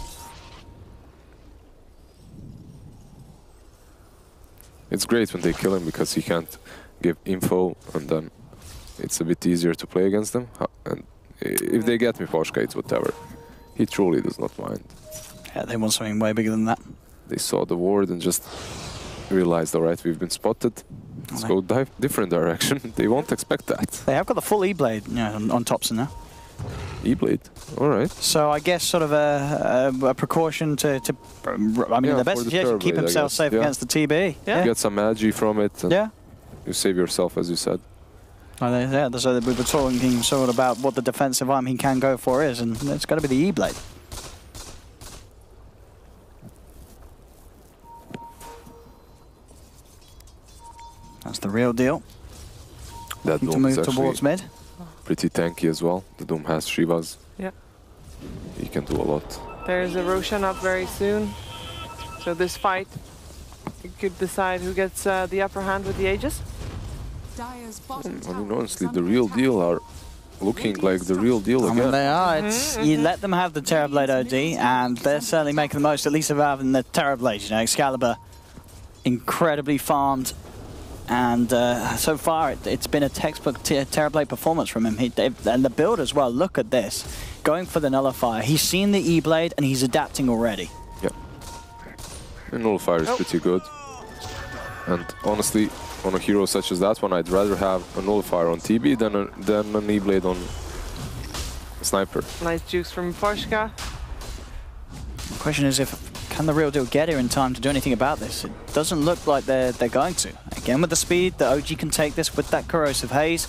S3: It's great when they kill him because he can't give info, and then it's a bit easier to play against them. And if they get me Poshka, it's whatever. He truly does not mind.
S2: Yeah, they want something way bigger than that.
S3: They saw the ward and just realized, alright, we've been spotted. Let's go different direction. They won't expect that.
S2: They have got the full E-Blade on Thompson now.
S3: E-Blade, alright.
S2: So I guess sort of a precaution to I mean,
S3: Yeah,
S2: the best
S3: for the
S2: situation, keep
S3: Terrorblade,
S2: himself safe against the TB.
S1: Yeah.
S3: Get some magi from it. And
S2: Yeah.
S3: you save yourself, as you said.
S2: Yeah, so we were talking sort of about what the defensive arm he can go for is, and it's got to be the E-Blade. That's the real deal.
S3: That
S2: To
S3: Doom
S2: move
S3: is
S2: towards mid.
S3: pretty tanky as well. The Doom has Shivas.
S1: Yeah.
S3: He can do a lot.
S1: There's a Roshan up very soon. So this fight, you could decide who gets the upper hand with the Aegis.
S4: Dire's bottom
S3: I mean,
S4: tower
S3: honestly,
S4: is
S3: the
S4: under
S3: real
S4: attack.
S3: deal are looking like the real deal
S2: I mean,
S3: again.
S2: they are. It's, you let them have the Terrorblade OD, and they're certainly making the most, at least of having the Terrorblade. You know, Excalibur, incredibly farmed, and so far it's been a textbook Terrorblade performance from him. And the build as well. Look at this, going for the Nullifier. He's seen the E-Blade, and he's adapting already.
S3: Yeah. And Nullifier is pretty good. And honestly, on a hero such as that one, I'd rather have a Nullifier on TB than an E-Blade on Sniper.
S1: Nice juice from Poshka.
S2: The question is, can the real deal get here in time to do anything about this? It doesn't look like they're going to. Again, with the speed, the OG can take this with that Corrosive Haze.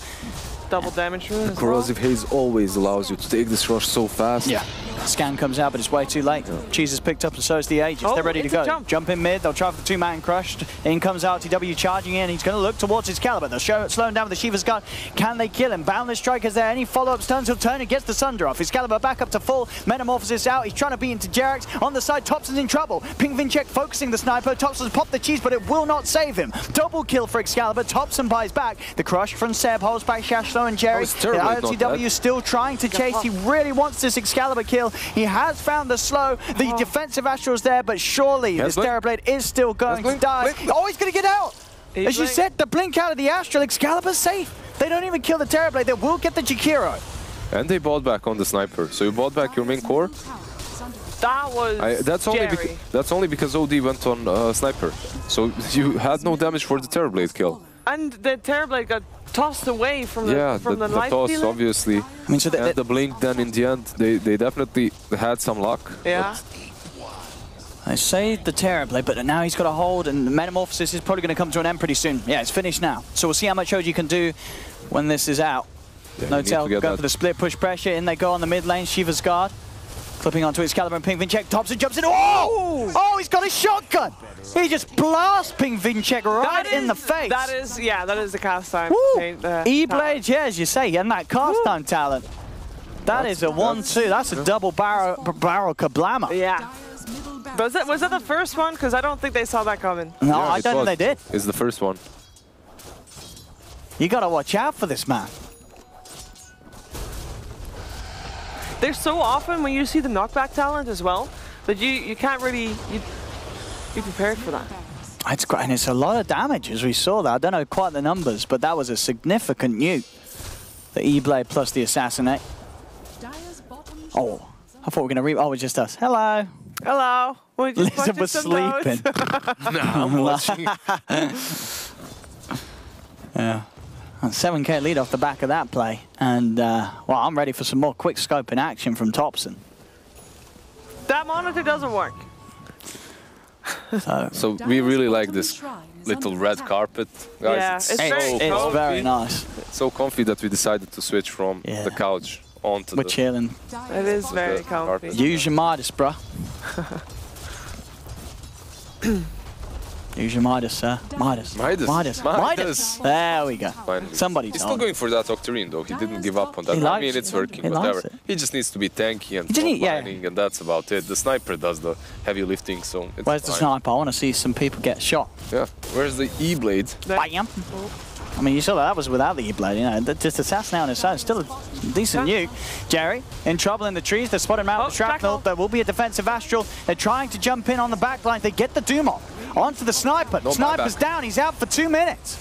S1: Double damage rune as well.
S3: Corrosive Haze always allows you to take this rush so fast.
S2: Yeah. Scan comes out, but it's way too late. Cheese is picked up, and so is the Aegis.
S1: Oh,
S2: They're ready to
S1: it's a
S2: go. Jump in mid, they'll try for the two-man crush. In comes RTW charging in. He's going to look towards Excalibur. They'll slow him down with the Shiva's Guard. Can they kill him? Boundless Strike, is there any follow-up stuns? He'll turn and gets the Sunder off. Excalibur back up to full. Metamorphosis out. He's trying to beat into Jerax. On the side, Thompson's in trouble. Ping Vinchek focusing the sniper. Thompson's popped the cheese, but it will not save him. Double kill for Excalibur. Thompson buys back. The crush from Seb holds back Shashlo and Jerry. RTW is still trying to chase. He really wants this Excalibur kill. He has found the slow. The defensive Astral's there, but surely this Terrorblade is still going to die. Oh, he's going to get out! As you said, the blink out of the Astral. Excalibur's safe. They don't even kill the Terrorblade. They will get the Jakiro.
S3: And they bought back on the Sniper. So you bought back your main core?
S1: That was
S3: that's only because OD went on Sniper. So you had no damage for the Terrorblade kill.
S1: And the Terrorblade got tossed away from the life
S3: toss,
S1: dealer.
S3: obviously.
S2: I mean, so
S3: and the blink then in the end, they definitely had some luck.
S1: Yeah.
S2: I saved the Terrorblade, but now he's got a hold, and the Metamorphosis is probably going to come to an end pretty soon. Yeah, it's finished now. So we'll see how much OG can do when this is out.
S3: Yeah,
S2: No tell, go for the split push pressure. In they go on the mid lane, Shiva's Guard. Flipping onto Excalibur and Pink Vinchek. Thompson jumps in. Oh! Oh, he's got a shotgun! He just blasts Pink Vinchek right in the face.
S1: That is the cast time.
S2: E-Blade, yeah, as you say, and that cast time talent. That is a 1-2. That's a double barrel kablammer.
S1: Yeah. Was that the first one? Because I don't think they saw that coming.
S2: No,
S3: Yeah,
S2: I don't think they did.
S3: It's the first one.
S2: You gotta watch out for this man.
S1: There's so often when you see the knockback talent as well that you can't really be prepared for that.
S2: It's great, and it's a lot of damage as we saw that. I don't know quite the numbers, but that was a significant nuke. The E-Blade plus the Assassinate. Oh, I thought we were gonna oh, it's just us. Hello.
S1: Hello.
S2: Lizard was sleeping.
S3: No, I'm watching.
S2: Yeah. 7K lead off the back of that play. And, well, I'm ready for some more quick scope in action from Thompson.
S1: That monitor doesn't work.
S3: So we really like this little red carpet, guys.
S1: Yeah,
S3: it's
S2: very nice.
S3: So comfy that we decided to switch from the couch onto
S2: We're chilling.
S1: It is very comfy.
S2: Use your Midas, bruh. Use your Midas, sir. Midas. There we go.
S3: Finally.
S2: Somebody
S3: He's still going for that Octarine, though. He didn't give up on that. I mean, it's working, whatever. He just needs to be tanky and frontlining, and that's about it. The sniper does the heavy lifting, so it's
S2: Where's the sniper? I want to see some people get shot.
S3: Yeah. Where's the E-Blade?
S2: Bam! I mean, you saw that was without the E-Blade, you know. Just Assassin on his side, still a decent nuke. Jerry, in trouble in the trees. They spot him out with the shrapnel. There will be a defensive Astral. They're trying to jump in on the back line. They get the Doom off. Onto the sniper. The sniper's down. He's out for 2 minutes.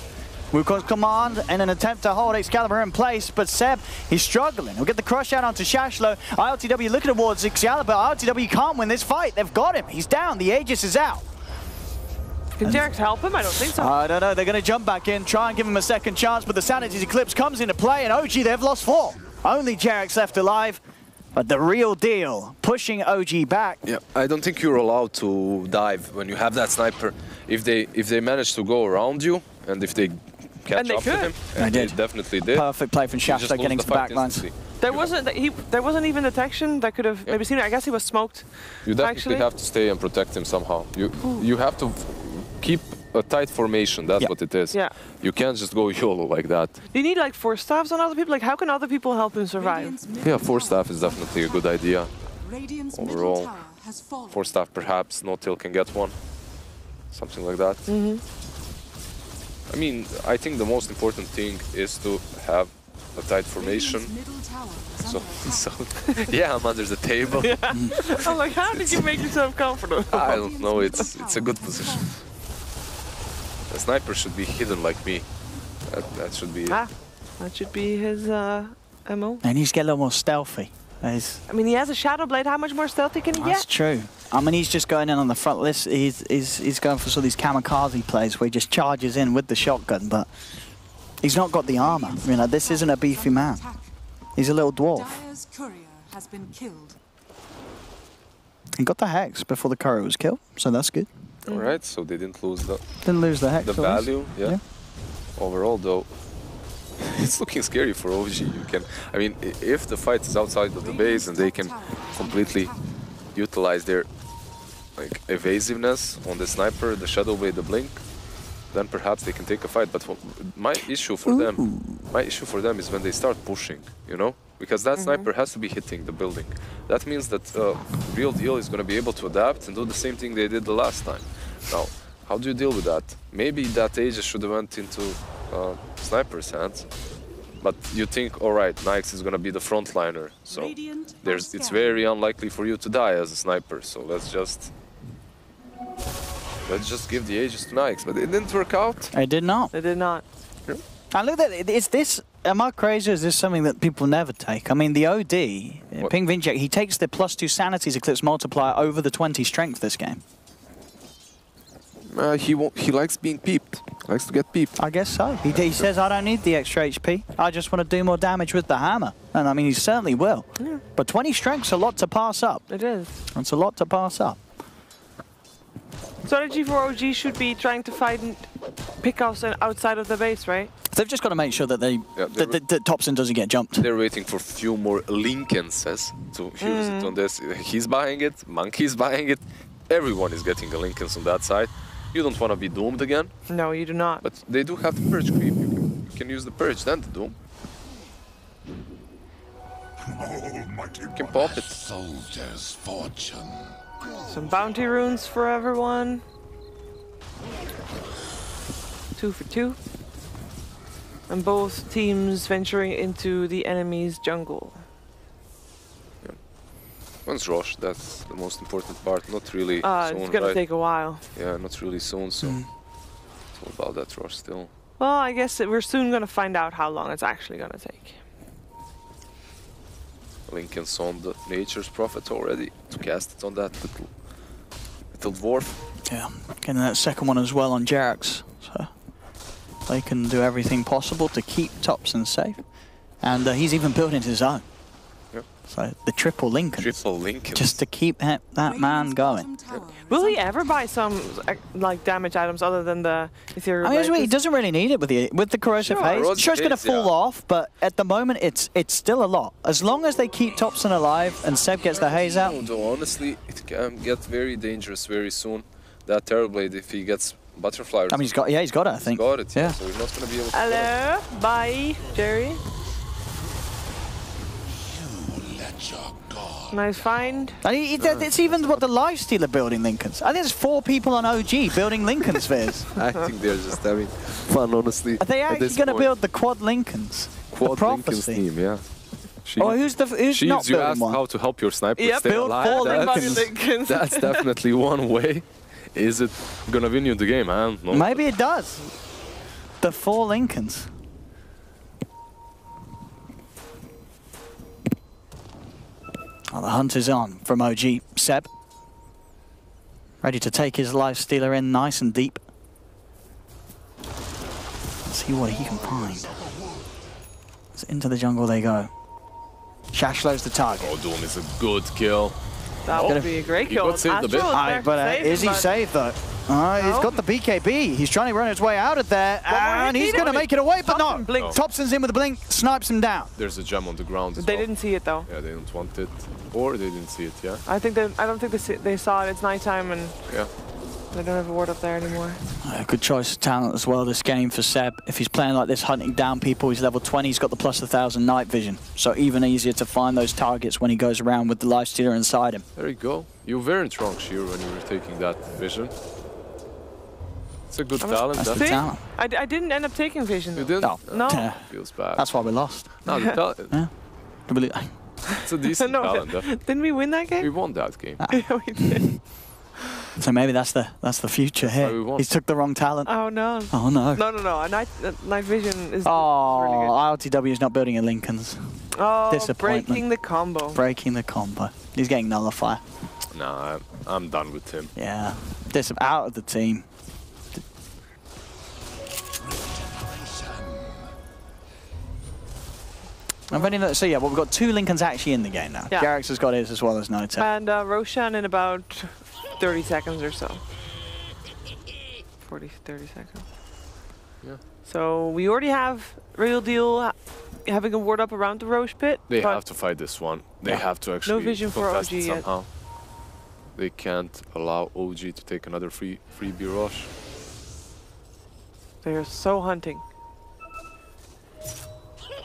S2: Wukong's command in an attempt to hold Excalibur in place, but Seb, he's struggling. He'll get the crush out onto Shashlo. ILTW looking towards Excalibur. ILTW can't win this fight. They've got him. He's down. The Aegis is out.
S1: Can Jarex help him? I don't think so.
S2: I don't know. They're going to jump back in, try and give him a second chance, but the Sanity's Eclipse comes into play, and OG, they've lost 4. Only Jarex left alive. But the real deal, pushing OG back.
S3: Yeah, I don't think you're allowed to dive when you have that sniper. If they manage to go around you, and if they catch up with him, and they definitely did.
S2: Perfect play from Shasta getting to the back lines.
S1: There wasn't even detection that could have maybe seen it. I guess he was smoked.
S3: You definitely have to stay and protect him somehow. You have to keep a tight formation. That's what it is.
S1: Yeah.
S3: You can't just go YOLO like that.
S1: Do you need like 4 staffs on other people? Like how can other people help him survive?
S3: Yeah, 4 staff is definitely a good idea. Overall, 4 staff perhaps. No Tail can get 1. Something like that. I mean, I think the most important thing is to have a tight formation. So yeah, I'm under the table.
S1: Yeah. I'm like, how did you make yourself comfortable?
S3: I don't know. It's a good position. The sniper should be hidden like me. That should be it.
S1: That should be his MO.
S2: And he's get a little more stealthy.
S1: I mean, he has a Shadow Blade. How much more stealthy can he get?
S2: That's true. I mean, he's just going in on the front list. He's going for some of these kamikaze plays where he just charges in with the shotgun, but he's not got the armor. I mean, like, this isn't a beefy man. He's a little dwarf. He got the Hex before the courier was killed, so that's good.
S3: All right, so they didn't lose the
S2: Hex.
S3: The value, yeah. Overall, though, it's looking scary for OG. I mean, if the fight is outside of the base and they can completely utilize their evasiveness on the sniper, the Shadow Blade, the Blink, then perhaps they can take a fight. But my issue for them is when they start pushing, you know, because that sniper has to be hitting the building. That means that Real Deal is going to be able to adapt and do the same thing they did the last time. Now, how do you deal with that? Maybe that Aegis should have went into sniper's hands, but you think, all right, Nyx is going to be the frontliner, so it's very unlikely for you to die as a sniper. So let's just give the Aegis to Nyx, but it didn't work out.
S2: It did not.
S1: It did not.
S2: Yeah. And look at that. Is this? Am I crazy? Or is this something that people never take? I mean, the OD, Ping Vinchek, he takes the +2 Sanity's Eclipse multiplier over the 20 strength this game.
S3: He likes being peeped. Likes to get peeped.
S2: I guess so. He says, I don't need the extra HP. I just want to do more damage with the hammer. And I mean, he certainly will. Yeah. But 20 strength's a lot to pass up.
S1: It is.
S2: It's a lot to pass up.
S1: Strategy for OG should be trying to fight pick us outside of the base, right?
S2: They've just got to make sure that that Topson doesn't get jumped.
S3: They're waiting for a few more Linkenses to use it on this. He's buying it, Monkey's buying it. Everyone is getting a Linkens on that side. You don't want to be doomed again.
S1: No, you do not.
S3: But they do have the Purge creep. You can use the Purge, then the Doom. You can pop it.
S5: Soldier's fortune.
S1: Some bounty runes for everyone. 2 for 2. And both teams venturing into the enemy's jungle.
S3: Yeah. One's rush, that's the most important part. Not really soon,
S1: it's gonna take a while.
S3: Yeah, not really soon, so it's all about that rush still.
S1: Well, I guess we're soon gonna find out how long it's actually gonna take.
S3: Linken's on the Nature's Prophet already to cast it on that little dwarf.
S2: Yeah, getting that second one as well on Jerax. So they can do everything possible to keep Topson safe. And he's even building his own.
S3: Yep.
S2: So the triple Linkens.
S3: Triple Linkens.
S2: Just to keep that man going.
S3: Yep.
S1: Will he ever buy some like damage items other than the ethereal?
S2: I mean, he doesn't really need it with the corrosive haze. Sure, it's going to fall off, but at the moment, it's still a lot. As long as they keep Topson alive and Seb gets the haze out.
S3: Though honestly, it can get very dangerous very soon. That Terrorblade, if he gets butterfly.
S2: I mean, he's got it. I think.
S3: He's got it. Yeah. So he's not going to be able to.
S1: Hello, bye, Jerry. Nice find.
S2: It's even what the Lifestealer building Linkens. I think there's 4 people on OG building Linken spheres.
S3: I think they're just having fun, honestly.
S2: Are they actually going to build the quad Linkens?
S3: Quad Linkens team, yeah.
S2: Who's not building one?
S3: You asked how to help your sniper stay
S2: build
S3: alive.
S2: 4 Linkens.
S3: That's definitely one way. Is it going to win you the game? I don't know.
S2: Maybe it does. The 4 Linkens. Oh, the hunt is on from OG. Seb. Ready to take his Lifestealer in nice and deep. Let's see what he can find. So into the jungle they go. Shashlow's the target.
S3: Oh, Doom is a good kill.
S1: That would be a great kill.
S3: He got saved a bit.
S2: But is he saved though? He's got the BKB. He's trying to run his way out of there. And he's going to make it away, but not. Topson's in with a blink, snipes him down.
S3: There's a gem on the ground as
S1: They didn't see it though.
S3: Yeah, they didn't want it. Or they didn't see it, yeah.
S1: I don't think they saw it. It's nighttime and
S3: yeah.
S1: They don't have a ward up there anymore.
S2: Good choice of talent as well this game for Seb. If he's playing like this, hunting down people, he's level 20, he's got the plus 1,000 night vision. So even easier to find those targets when he goes around with the Lifestealer inside him.
S3: There you go. You weren't wrong, Sheer, when you were taking that vision. It's a good talent.
S2: That's the talent.
S1: I didn't end up taking vision though.
S3: You didn't?
S1: No.
S3: Feels bad.
S2: That's why we lost.
S3: No, the talent.
S2: Yeah.
S3: It's a decent talent.
S1: Didn't we win that game?
S3: We won that game.
S1: Yeah, we did.
S2: So maybe that's the future here. He took the wrong talent.
S1: Oh no.
S2: Oh no.
S1: No. Night vision is
S2: really
S1: good.
S2: RTW is not building a Linkens.
S1: Oh,
S2: disappointment.
S1: breaking the combo.
S2: Breaking the combo. He's getting nullifier.
S3: Nah, I'm done with him.
S2: Yeah. Out of the team. So yeah, well, we've got 2 Linkens actually in the game now.
S1: Yeah.
S2: Jerax has got his as well as Nota.
S1: And Roshan in about 30 seconds or so. 30 seconds.
S3: Yeah.
S1: So we already have Real Deal having a ward up around the Roche pit.
S3: They have to fight this one. They have to actually
S1: no vision for OG
S3: somehow. They can't allow OG to take another freebie rush.
S1: They're so hunting.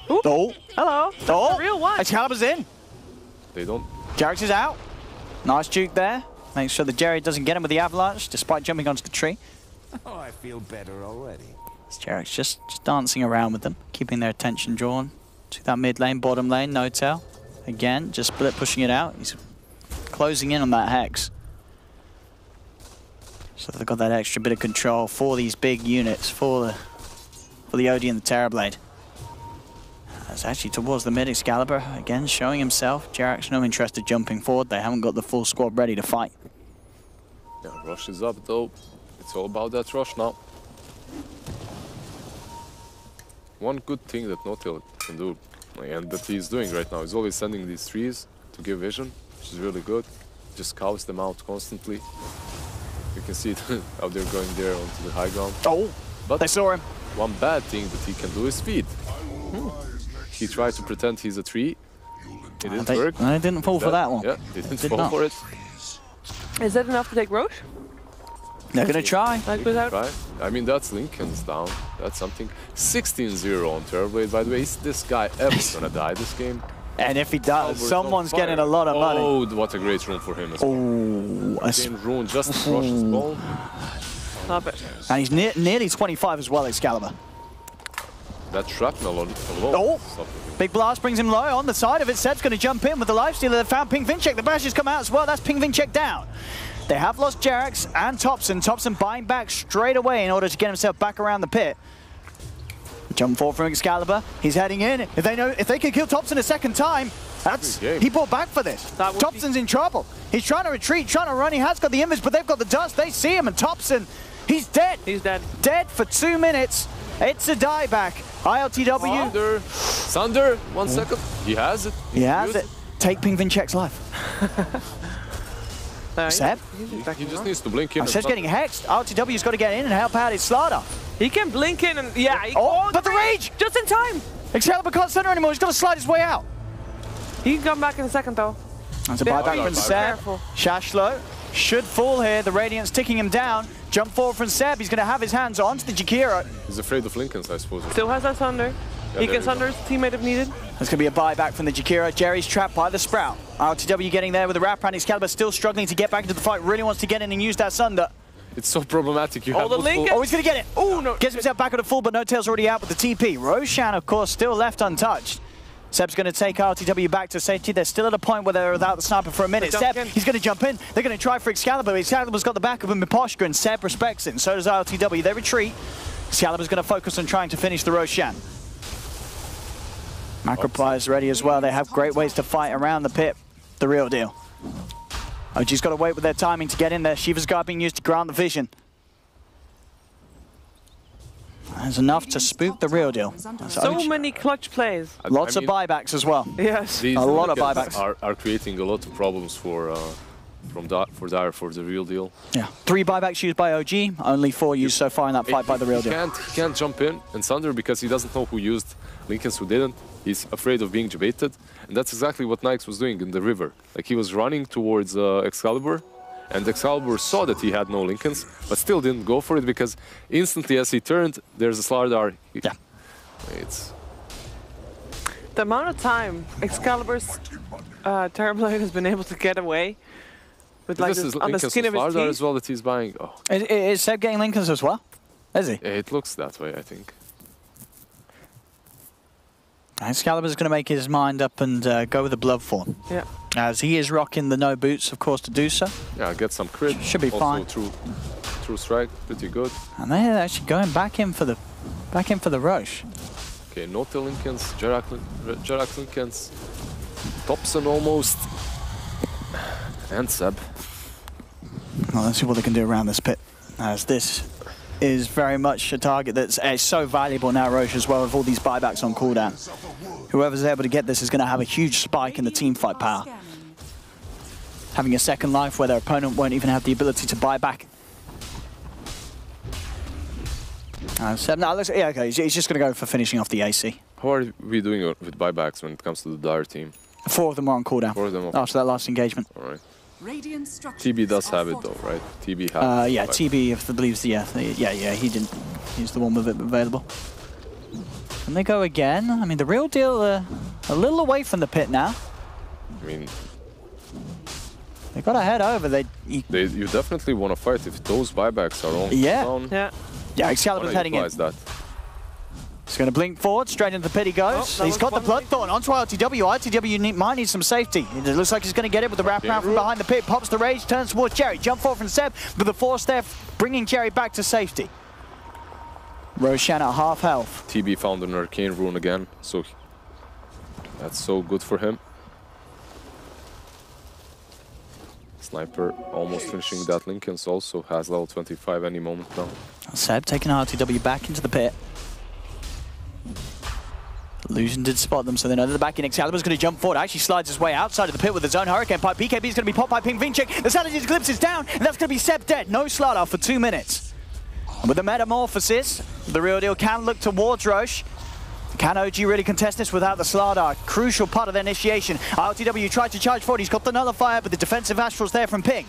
S2: Ooh.
S1: Oh, hello. That's a real one.
S2: Excalibur's in.
S3: They don't.
S2: Jerax is out. Nice juke there. Makes sure that Jerry doesn't get him with the avalanche, despite jumping onto the tree.
S5: Oh, I feel better already.
S2: Jerax just dancing around with them, keeping their attention drawn to that mid lane, bottom lane, No-Tail. Again, just split pushing it out. He's closing in on that Hex. So they've got that extra bit of control for these big units, for the OD and the Terrorblade. It's actually towards the mid. Excalibur again showing himself. Jerax no interest in jumping forward. They haven't got the full squad ready to fight.
S3: Yeah, rush is up though. It's all about that rush now. One good thing that No-Tail can do, and that he's doing right now, is always sending these trees to give vision, which is really good. Just cows them out constantly. You can see it how they're going there onto the high ground.
S2: Oh!
S3: But
S2: they saw him.
S3: One bad thing that he can do is feed. He tried to pretend he's a tree. It didn't work.
S2: They didn't fall for that one.
S3: Yeah, they didn't fall for it.
S1: Is that enough to take Roche?
S2: They're going to try.
S1: Like without...
S3: Right. I mean, that's Lincoln's down. That's something. 16-0 on Terrorblade, by the way. Is this guy ever going to die this game?
S2: And if he does, someone's getting a lot of money.
S3: Oh, what a great rune for him as well. Game rune just to crush his ball.
S1: Stop it.
S2: And he's nearly 25 as well, Excalibur.
S3: That shrapnel alone.
S2: Oh, big blast brings him low on the side of it. Seb's going to jump in with the lifestealer. They found Ping Vinchek. The bash has come out as well. That's Ping Vinchek down. They have lost Jerax and Thompson. Thompson buying back straight away in order to get himself back around the pit. Jump forward from Excalibur. He's heading in. If they can kill Thompson a second time, he bought back for this. Thompson's in trouble. He's trying to retreat, trying to run. He has got the image, but they've got the dust. They see him, and Thompson, he's dead.
S1: He's dead.
S2: Dead for 2 minutes. It's a dieback. ILTW.
S3: Sunder, 1 second. He has it.
S2: He has it. Take Ping Vinchek's life. Seb?
S3: He just needs to blink in.
S2: Seb's getting hexed. ILTW's got to get in and help out his Slaughter.
S1: He can blink in and
S2: but the rage!
S1: Just in time!
S2: Excalibur can't center anymore. He's got to slide his way out.
S1: He can come back in a second though.
S2: That's a buyback from Seb. Shashlo should fall here. The Radiant's ticking him down. Jump forward from Seb. He's going to have his hands on to the Jakiro.
S3: He's afraid of Lincoln's, I suppose.
S1: Still has that Sunder. He can Sunder his teammate if needed.
S2: There's going to be a buyback from the Jakiro. Jerry's trapped by the Sprout. ILTW getting there with the wrap around. Excalibur still struggling to get back into the fight. Really wants to get in and use that Sunder.
S3: It's so problematic. You have
S1: the Lincoln.
S2: Oh, he's going to get it. Oh, no. Gets himself back on the full, but No Tail's already out with the TP. Roshan, of course, still left untouched. Seb's going to take RTW back to safety. They're still at a point where they're without the sniper for a minute. Seb, he's going to jump in. They're going to try for Excalibur. Excalibur's got the back of him in Poshka, and Seb respects it, and so does RTW. They retreat. Excalibur's going to focus on trying to finish the Roshan. Macropliers ready as well. They have great ways to fight around the pit. The real deal. OG's got to wait with their timing to get in there. Shiva's guard being used to grant the vision. There's enough to spook the real deal.
S1: So many clutch plays.
S2: Lots of buybacks as well.
S1: Yes.
S2: A lot of buybacks.
S3: Are creating a lot of problems for Dire for the real deal.
S2: Yeah. 3 buybacks used by OG, only 4 used so far in that fight by the real deal.
S3: He can't jump in and Sunder because he doesn't know who used Lincoln's, who didn't. He's afraid of being debated. And that's exactly what Nyx was doing in the river. Like, he was running towards Excalibur, and Excalibur saw that he had no Lincolns, but still didn't go for it because instantly as he turned, there's a Slardar.
S2: Yeah.
S3: It's...
S1: The amount of time Excalibur's Terrorblade has been able to get away with like this on the skin of his teeth.
S3: As well that he's buying. Oh.
S2: Is Seb getting Lincolns as well? Is he?
S3: It looks that way, I think.
S2: Excalibur's going to make his mind up and go with the Bloodthorn.
S1: Yeah.
S2: As he is rocking the no boots, of course, to do so.
S3: Yeah, get some crit.
S2: Should be
S3: also
S2: fine.
S3: True strike, pretty good.
S2: And they're actually going back in for the Roche.
S3: Okay, no tail Lincolns, Jerax Lincolns, Thompson almost, and Seb.
S2: Well, let's see what they can do around this pit, as this is very much a target that's so valuable now, Roche, as well, with all these buybacks on cooldown. Whoever's able to get this is going to have a huge spike in the teamfight power. Having a second life where their opponent won't even have the ability to buy back. Seb, no, looks, yeah, okay, he's just going to go for finishing off the AC.
S3: How are we doing with buybacks when it comes to the Dire team?
S2: 4 of them are on cooldown.
S3: 4 of them.
S2: After that last engagement.
S3: All right. TB does have it though, right? TB has
S2: yeah, TB, if the believes, yeah, he didn't. He's the one with it available. And they go again. I mean, the real deal, a little away from the pit now.
S3: I mean,
S2: they got to head over.
S3: You definitely want to fight if those buybacks are on.
S1: Yeah.
S2: Yeah, Excalibur's heading in.
S3: That.
S2: He's going to blink forward, straight into the pit he goes. He's got the Bloodthorn onto ILTW. ILTW might need some safety. It looks like he's going to get it with the wraparound from behind the pit. Pops the rage, turns towards Jerry. Jump forward from Seb, but the force there, bringing Jerry back to safety. Roshan at half health.
S3: TB found an arcane rune again, so that's so good for him. Sniper almost finishing that Lincoln's also has level 25 any moment now.
S2: Seb taking RTW back into the pit. Illusion did spot them, so they know they're back in. Excalibur's going to jump forward. Actually slides his way outside of the pit with his own Hurricane Pipe. BKB is going to be popped by Ping Vinchek. The Saladin's Eclipse is down, and that's going to be Seb dead. No Slardar for 2 minutes. And with the Metamorphosis, The Real Deal can look towards Roche. Can OG really contest this without the Slardar? Crucial part of their initiation. ILTW tried to charge forward. He's got the Nullifier, but the defensive Astral's there from Ping.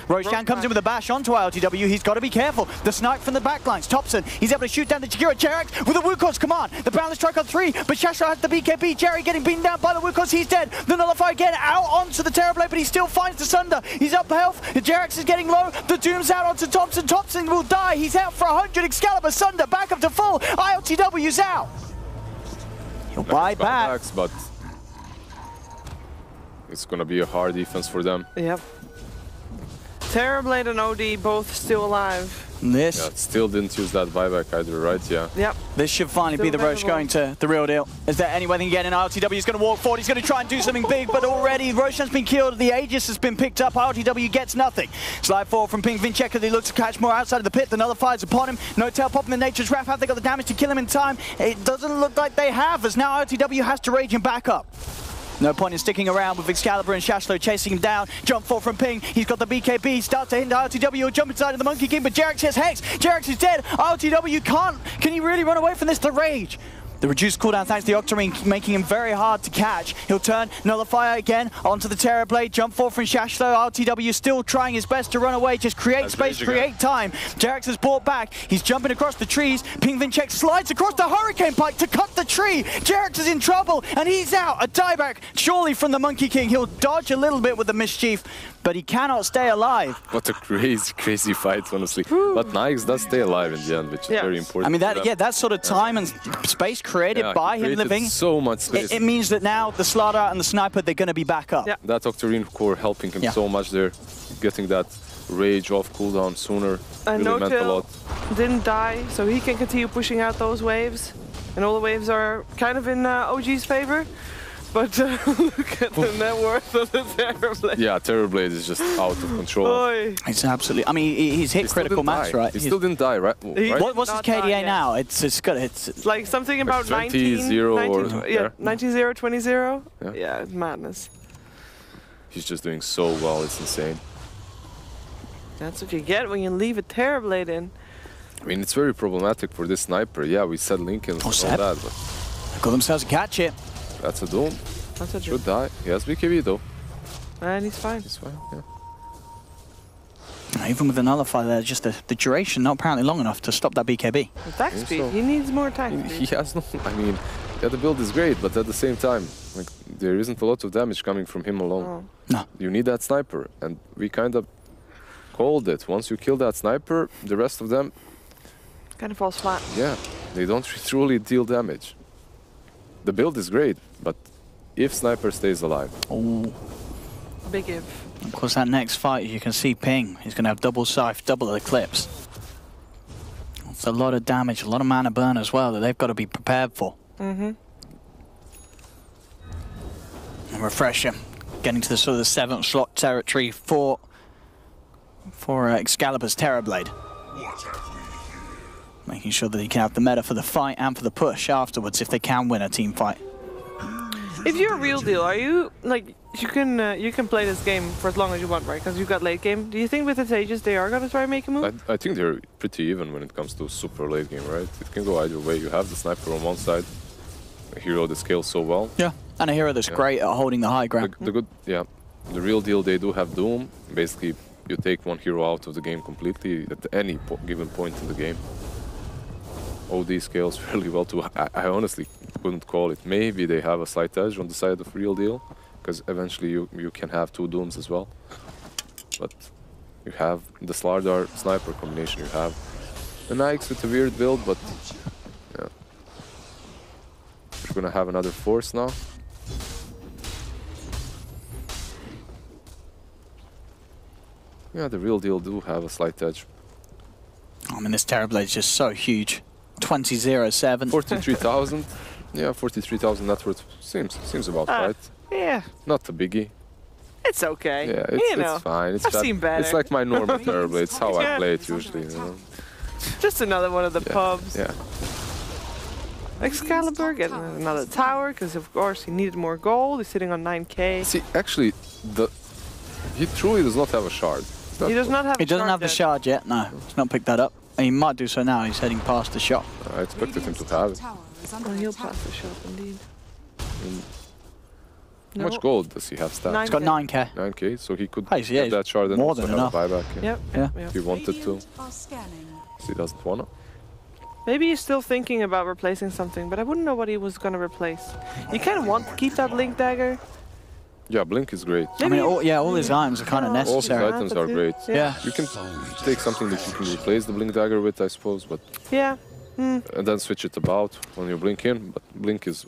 S2: Roshan comes in with a bash onto ILTW. He's got to be careful. The snipe from the backlines. Thompson, he's able to shoot down the Jagiro. Jerax with a Wukong's command. The Boundless strike on 3, but Shashra has the BKB. Jerry getting beaten down by the Wukong's. He's dead. The Nullifier again out onto the Terrorblade, but he still finds the Sunder. He's up health. Jerax is getting low. The Doom's out onto Thompson. Thompson will die. He's out for 100. Excalibur Sunder back up to full. ILTW's out. He'll buy back.
S3: But it's going to be a hard defense for them.
S1: Yep. Terrorblade and OD both still alive.
S2: This
S3: still didn't use that buyback either, right? Yeah.
S1: Yep.
S2: This should finally be the Roche going to the Real Deal. Is there any way they can get in? ILTW is going to walk forward. He's going to try and do something big, but already Roche has been killed. The Aegis has been picked up. ILTW gets nothing. Slide forward from Ping. Vinchecker, they look to catch more outside of the pit. The Nullifiers upon him. No tail popping the Nature's Wrath. Have they got the damage to kill him in time? It doesn't look like they have, as now ILTW has to rage him back up. No point in sticking around with Excalibur and Shashlo chasing him down. Jump forward from Ping. He's got the BKB. Starts to hit ILTW. He'll jump inside of the Monkey King, but Jerax hits Hex. Jerax is dead. ILTW can't. Can he really run away from this? The rage. The reduced cooldown thanks to the Octarine, making him very hard to catch. He'll turn, Nullifier again onto the Terrorblade. Jump forward from Shashlo. ILTW still trying his best to run away. Just create space, create time. Jerax has brought back. He's jumping across the trees. Ping Vinchek slides across the Hurricane Pike to cut the tree. Jerax is in trouble, and he's out. A dieback, surely from the Monkey King. He'll dodge a little bit with the Mischief, but he cannot stay alive.
S3: What a crazy, crazy fight, honestly. But Nyx does stay alive in the end, which is very important.
S2: I mean, that sort of time and space created by him living,
S3: so much space.
S2: It means that now the Slardar and the Sniper, they're going to be back up.
S1: Yeah.
S3: That Octarine core helping him so much there, getting that rage off cooldown sooner.
S1: And
S3: really meant a lot.
S1: Didn't die, so he can continue pushing out those waves. And all the waves are kind of in OG's favor. But look at the net worth of the Terrorblade. Yeah,
S3: Terrorblade is just out of control.
S1: Oy.
S2: It's absolutely. I mean, he's hit critical mass, right?
S3: He still didn't die, right?
S2: What's his KDA now? It's
S1: like something about
S3: 19-0
S1: yeah, 19-0, 20-0. Yeah, it's madness.
S3: He's just doing so well. It's insane.
S1: That's what you get when you leave a Terrorblade in.
S3: I mean, it's very problematic for this sniper. Yeah, we said Lincoln and all that, but
S2: got themselves a catch it.
S3: That's a Doom.
S1: That's a Doom.
S3: Should die. He has BKB though.
S1: And he's fine.
S3: He's fine, yeah.
S2: Even with the Nullifier there, just the duration not apparently long enough to stop that BKB.
S1: Attack speed. He needs more attack speed.
S3: He has no... I mean, yeah, the build is great, but at the same time, like, there isn't a lot of damage coming from him alone.
S1: Oh.
S2: No.
S3: You need that sniper, and we kind of called it. Once you kill that sniper, the rest of them...
S1: kind of falls flat.
S3: Yeah, they don't truly deal damage. The build is great, but if Sniper stays alive...
S2: Oh.
S1: Big if.
S2: Of course, that next fight, you can see Ping. He's going to have double Scythe, double Eclipse. It's a lot of damage, a lot of mana burn as well that they've got to be prepared for.
S1: Mm-hmm.
S2: And Refresher, getting to the sort of the 7th slot territory for Excalibur's Terrorblade. Making sure that he can have the meta for the fight and for the push afterwards if they can win a team fight.
S1: If you're a Real Deal, are you like you can play this game for as long as you want, right? Because you've got late game. Do you think with the Aegis they are gonna try and make a move?
S3: I think they're pretty even when it comes to super late game, right? It can go either way. You have the sniper on one side, a hero that scales so well.
S2: Yeah, and a hero that's great at holding the high ground.
S3: The Real Deal, they do have Doom. Basically, you take one hero out of the game completely at any given point in the game. OD scales really well too. I honestly couldn't call it. Maybe they have a slight edge on the side of Real Deal, because eventually you can have 2 Dooms as well. But you have the Slardar Sniper combination, you have the Nyx with a weird build, but yeah. We're gonna have another Force now. Yeah, the Real Deal do have a slight edge.
S2: I mean, this Terrorblade is just so huge. 20-0-7.
S3: 43,000. Yeah, 43,000 net worth seems about right.
S1: Yeah.
S3: Not a biggie.
S1: It's okay.
S3: Yeah, it's fine.
S1: I've seen better.
S3: It's like my normal Terrorblade. It's how I play it usually. You know?
S1: Just another one of the pubs.
S3: Yeah.
S1: Excalibur getting another tower because of course he needed more gold. He's sitting on 9k.
S3: See, actually, he truly does not have a shard.
S1: He does not have.
S2: He doesn't have the shard yet. No, he's not picked that up. He might do so now. He's heading past the shop.
S3: I expected him to have it.
S1: Oh, he'll pass the shop, indeed.
S3: How much gold does he have stacked?
S2: He's got 9k.
S3: 9k, so he could
S2: yeah,
S3: get that shard and
S2: more
S3: also
S2: than
S3: have a buyback.
S1: Yep.
S3: If he wanted to. He doesn't wanna.
S1: Maybe he's still thinking about replacing something, but I wouldn't know what he was going to replace. You kind of want to keep that Blink dagger.
S3: Yeah, Blink is great.
S2: I mean, all his items are kind of necessary.
S3: All his items are great.
S2: Yeah.
S3: You can take something that you can replace the Blink dagger with, I suppose, but
S1: Yeah.
S3: and then switch it about when you blink in. But Blink is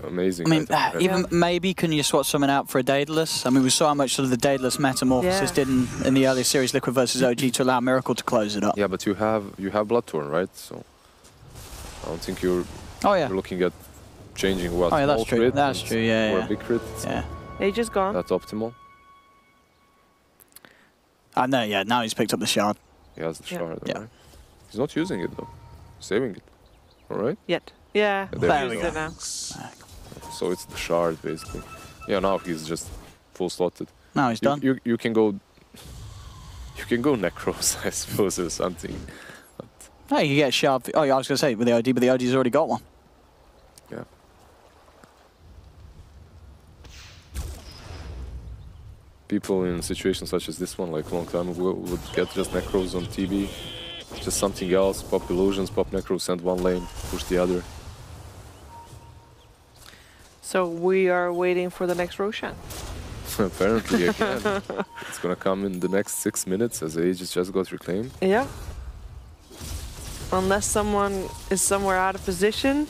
S3: amazing.
S2: I mean, even maybe can you swap someone out for a Daedalus? I mean, we saw how much sort of the Daedalus metamorphosis did in the earlier series, Liquid versus OG, to allow Miracle to close it up.
S3: Yeah, but you have Bloodthorn, right? So I don't think you're looking at changing what.
S2: Oh yeah, that's true.
S3: Crit
S2: That's true. Yeah.
S3: or a big crit.
S2: Yeah.
S1: Age is gone.
S3: That's optimal.
S2: I know. Yeah. Now he's picked up the shard.
S3: He has the shard.
S2: Yeah.
S3: Right? He's not using it though. Saving it. All right.
S1: Yet. Yeah.
S3: There
S2: we
S1: Use
S2: go.
S1: it now.
S3: So it's the shard basically. Yeah. Now he's just full slotted.
S2: Now he's done.
S3: You can go. You can go Necros, I suppose, or something.
S2: Hey, you get a shard. Oh yeah, I was going to say with the OD, but the OD's already got one.
S3: Yeah. People in situations such as this one, like a long time ago, would get just Necros on TB, just something else, pop illusions, pop Necros, send one lane, push the other.
S1: So we are waiting for the next Roshan.
S3: Apparently, again, it's gonna come in the next 6 minutes as Aegis just got reclaimed.
S1: Yeah. Unless someone is somewhere out of position.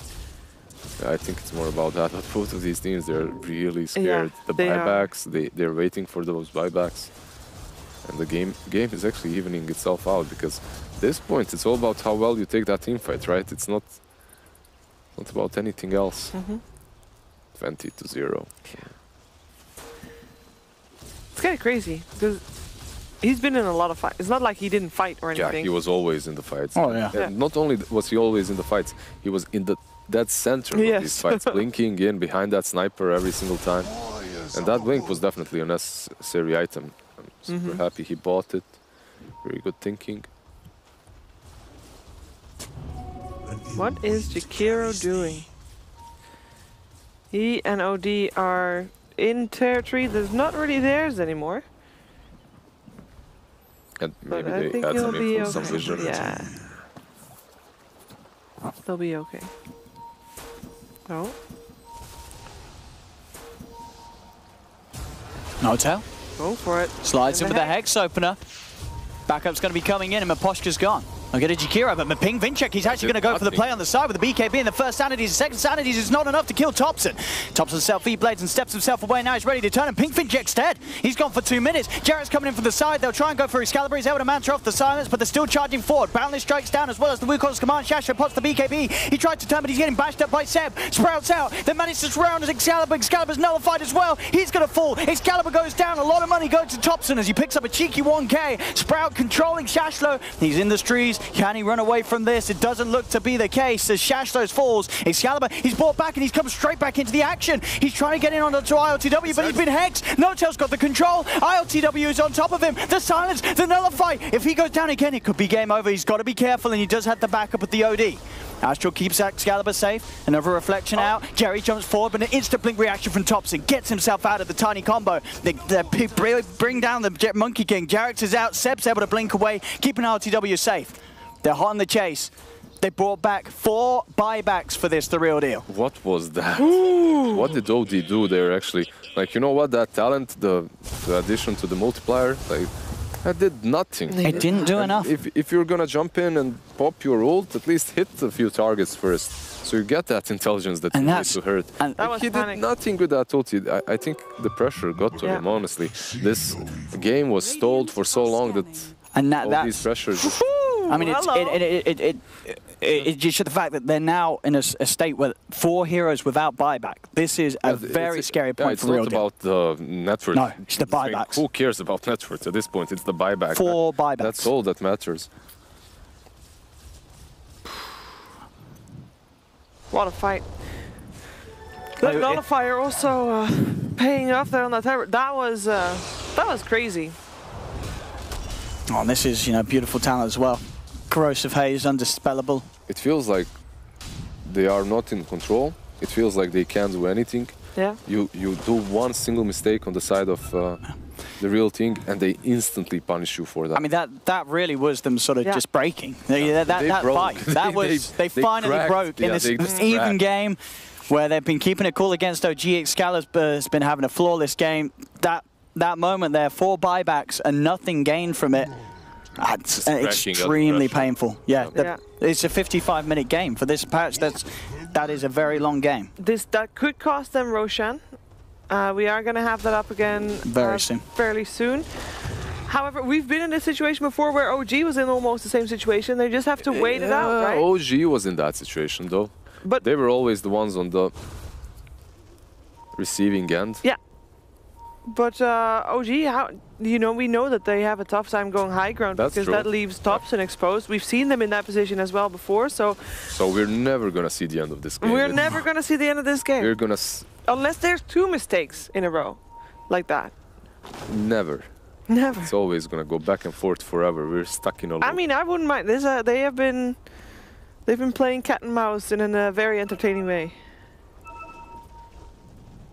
S3: Yeah, I think it's more about that, but both of these teams, they're really scared. The
S1: they
S3: buybacks, they're waiting for those buybacks. And the game is actually evening itself out, because at this point, it's all about how well you take that team fight, right? It's not about anything else. 20-0.
S1: It's kind of crazy, because he's been in a lot of fights. It's not like he didn't fight or anything.
S3: Yeah, he was always in the fights.
S2: Oh, yeah.
S3: And not only was he always in the fights, he was in the dead center of these fights, blinking in behind that sniper every single time. And that blink was definitely a necessary item. I'm super happy he bought it. Very good thinking.
S1: What is Jakiro doing? He and OD are in territory that's not really theirs anymore.
S3: And
S1: But
S3: maybe
S1: I
S3: they
S1: think
S3: had
S1: he'll
S3: some
S1: be
S3: influence, some
S1: okay.
S3: vision.
S1: Yeah. They'll be okay. Oh.
S2: No tell.
S1: Go for it.
S2: Slides in with the Hex opener. Backup's going to be coming in and Maposhka's gone. I'll get a Jakiro, but Maping Vinchek, he's actually going to go for the play on the side with the BKB in the first sanities. The second sanities is not enough to kill Thompson. Thompson self-E-blades and steps himself away. Now he's ready to turn, and Pink Vinchek's dead. He's gone for 2 minutes. Jarrett's coming in from the side. They'll try and go for Excalibur. He's able to mantra off the silence, but they're still charging forward. Boundless strikes down as well as the Wukong's command. Shasha pots the BKB. He tried to turn, but he's getting bashed up by Seb. Sprouts out. They managed to surround as Excalibur. Excalibur's nullified as well. He's going to fall. Excalibur goes down. A lot of money going to Thompson as he picks up a cheeky 1k. Sprout controlling Shashlo. He's in the streets. Can he run away from this? It doesn't look to be the case as Shashlo's falls. Excalibur, he's brought back and he's come straight back into the action. He's trying to get in onto ILTW, but he's been hexed. No-Tail's got the control. ILTW is on top of him. The silence, the nullify. If he goes down again, it could be game over. He's got to be careful, and he does have the backup with the OD. Astral keeps Excalibur safe. Another reflection out. Jerry jumps forward, but an instant blink reaction from Thompson. Gets himself out of the tiny combo. They bring down the Monkey King. Jarrett's is out. Seb's able to blink away, keeping ILTW safe. They're hot on the chase. They brought back 4 buybacks for this, the real deal.
S3: What was that? What did OD do there, actually? Like, you know what, that talent, the addition to the multiplier, like, that did nothing.
S2: It didn't do enough.
S3: If you're gonna jump in and pop your ult, at least hit a few targets first, so you get that intelligence that you need to hurt.
S2: And
S1: that
S3: he did nothing with that ulti. I think the pressure got to him, honestly. This game was stalled for so long that all these pressures...
S2: I mean, it just shows the fact that they're now in a state where 4 heroes without buyback. This is a very scary point for real.
S3: It's not about the network.
S2: No, it's the buybacks.
S3: Who cares about networks at this point? It's the buyback.
S2: 4 buybacks.
S3: That's all that matters.
S1: What a fight. The nullifier also paying off there on that tower. That was crazy.
S2: Oh, and this is, beautiful talent as well. Corrosive Haze, undispellable.
S3: It feels like they are not in control. It feels like they can't do anything.
S1: Yeah.
S3: You do one single mistake on the side of the real thing, and they instantly punish you for that.
S2: I mean, that really was them sort of just breaking. That
S3: broke.
S2: fight. That was they finally
S3: cracked.
S2: broke in this even game where they've been keeping it cool against OG. Excalibur has been having a flawless game. That moment there, 4 buybacks and nothing gained from it. It's extremely painful. Yeah, it's a 55-minute game for this patch. That is a very long game.
S1: That could cost them Roshan. We are going to have that up again fairly soon. However, we've been in this situation before where OG was in almost the same situation. They just have to wait it out, right?
S3: OG was in that situation, though. But they were always the ones on the receiving end.
S1: Yeah. But OG, we know that they have a tough time going high ground because that leaves Thompson exposed. We've seen them in that position as well before, so
S3: we're never gonna see the end of this game.
S1: We're never gonna see the end of this game.
S3: We're gonna
S1: unless there's 2 mistakes in a row, like that.
S3: Never. It's always gonna go back and forth forever. We're stuck in a loop.
S1: I mean, I wouldn't mind this. They've been playing cat and mouse in a very entertaining way.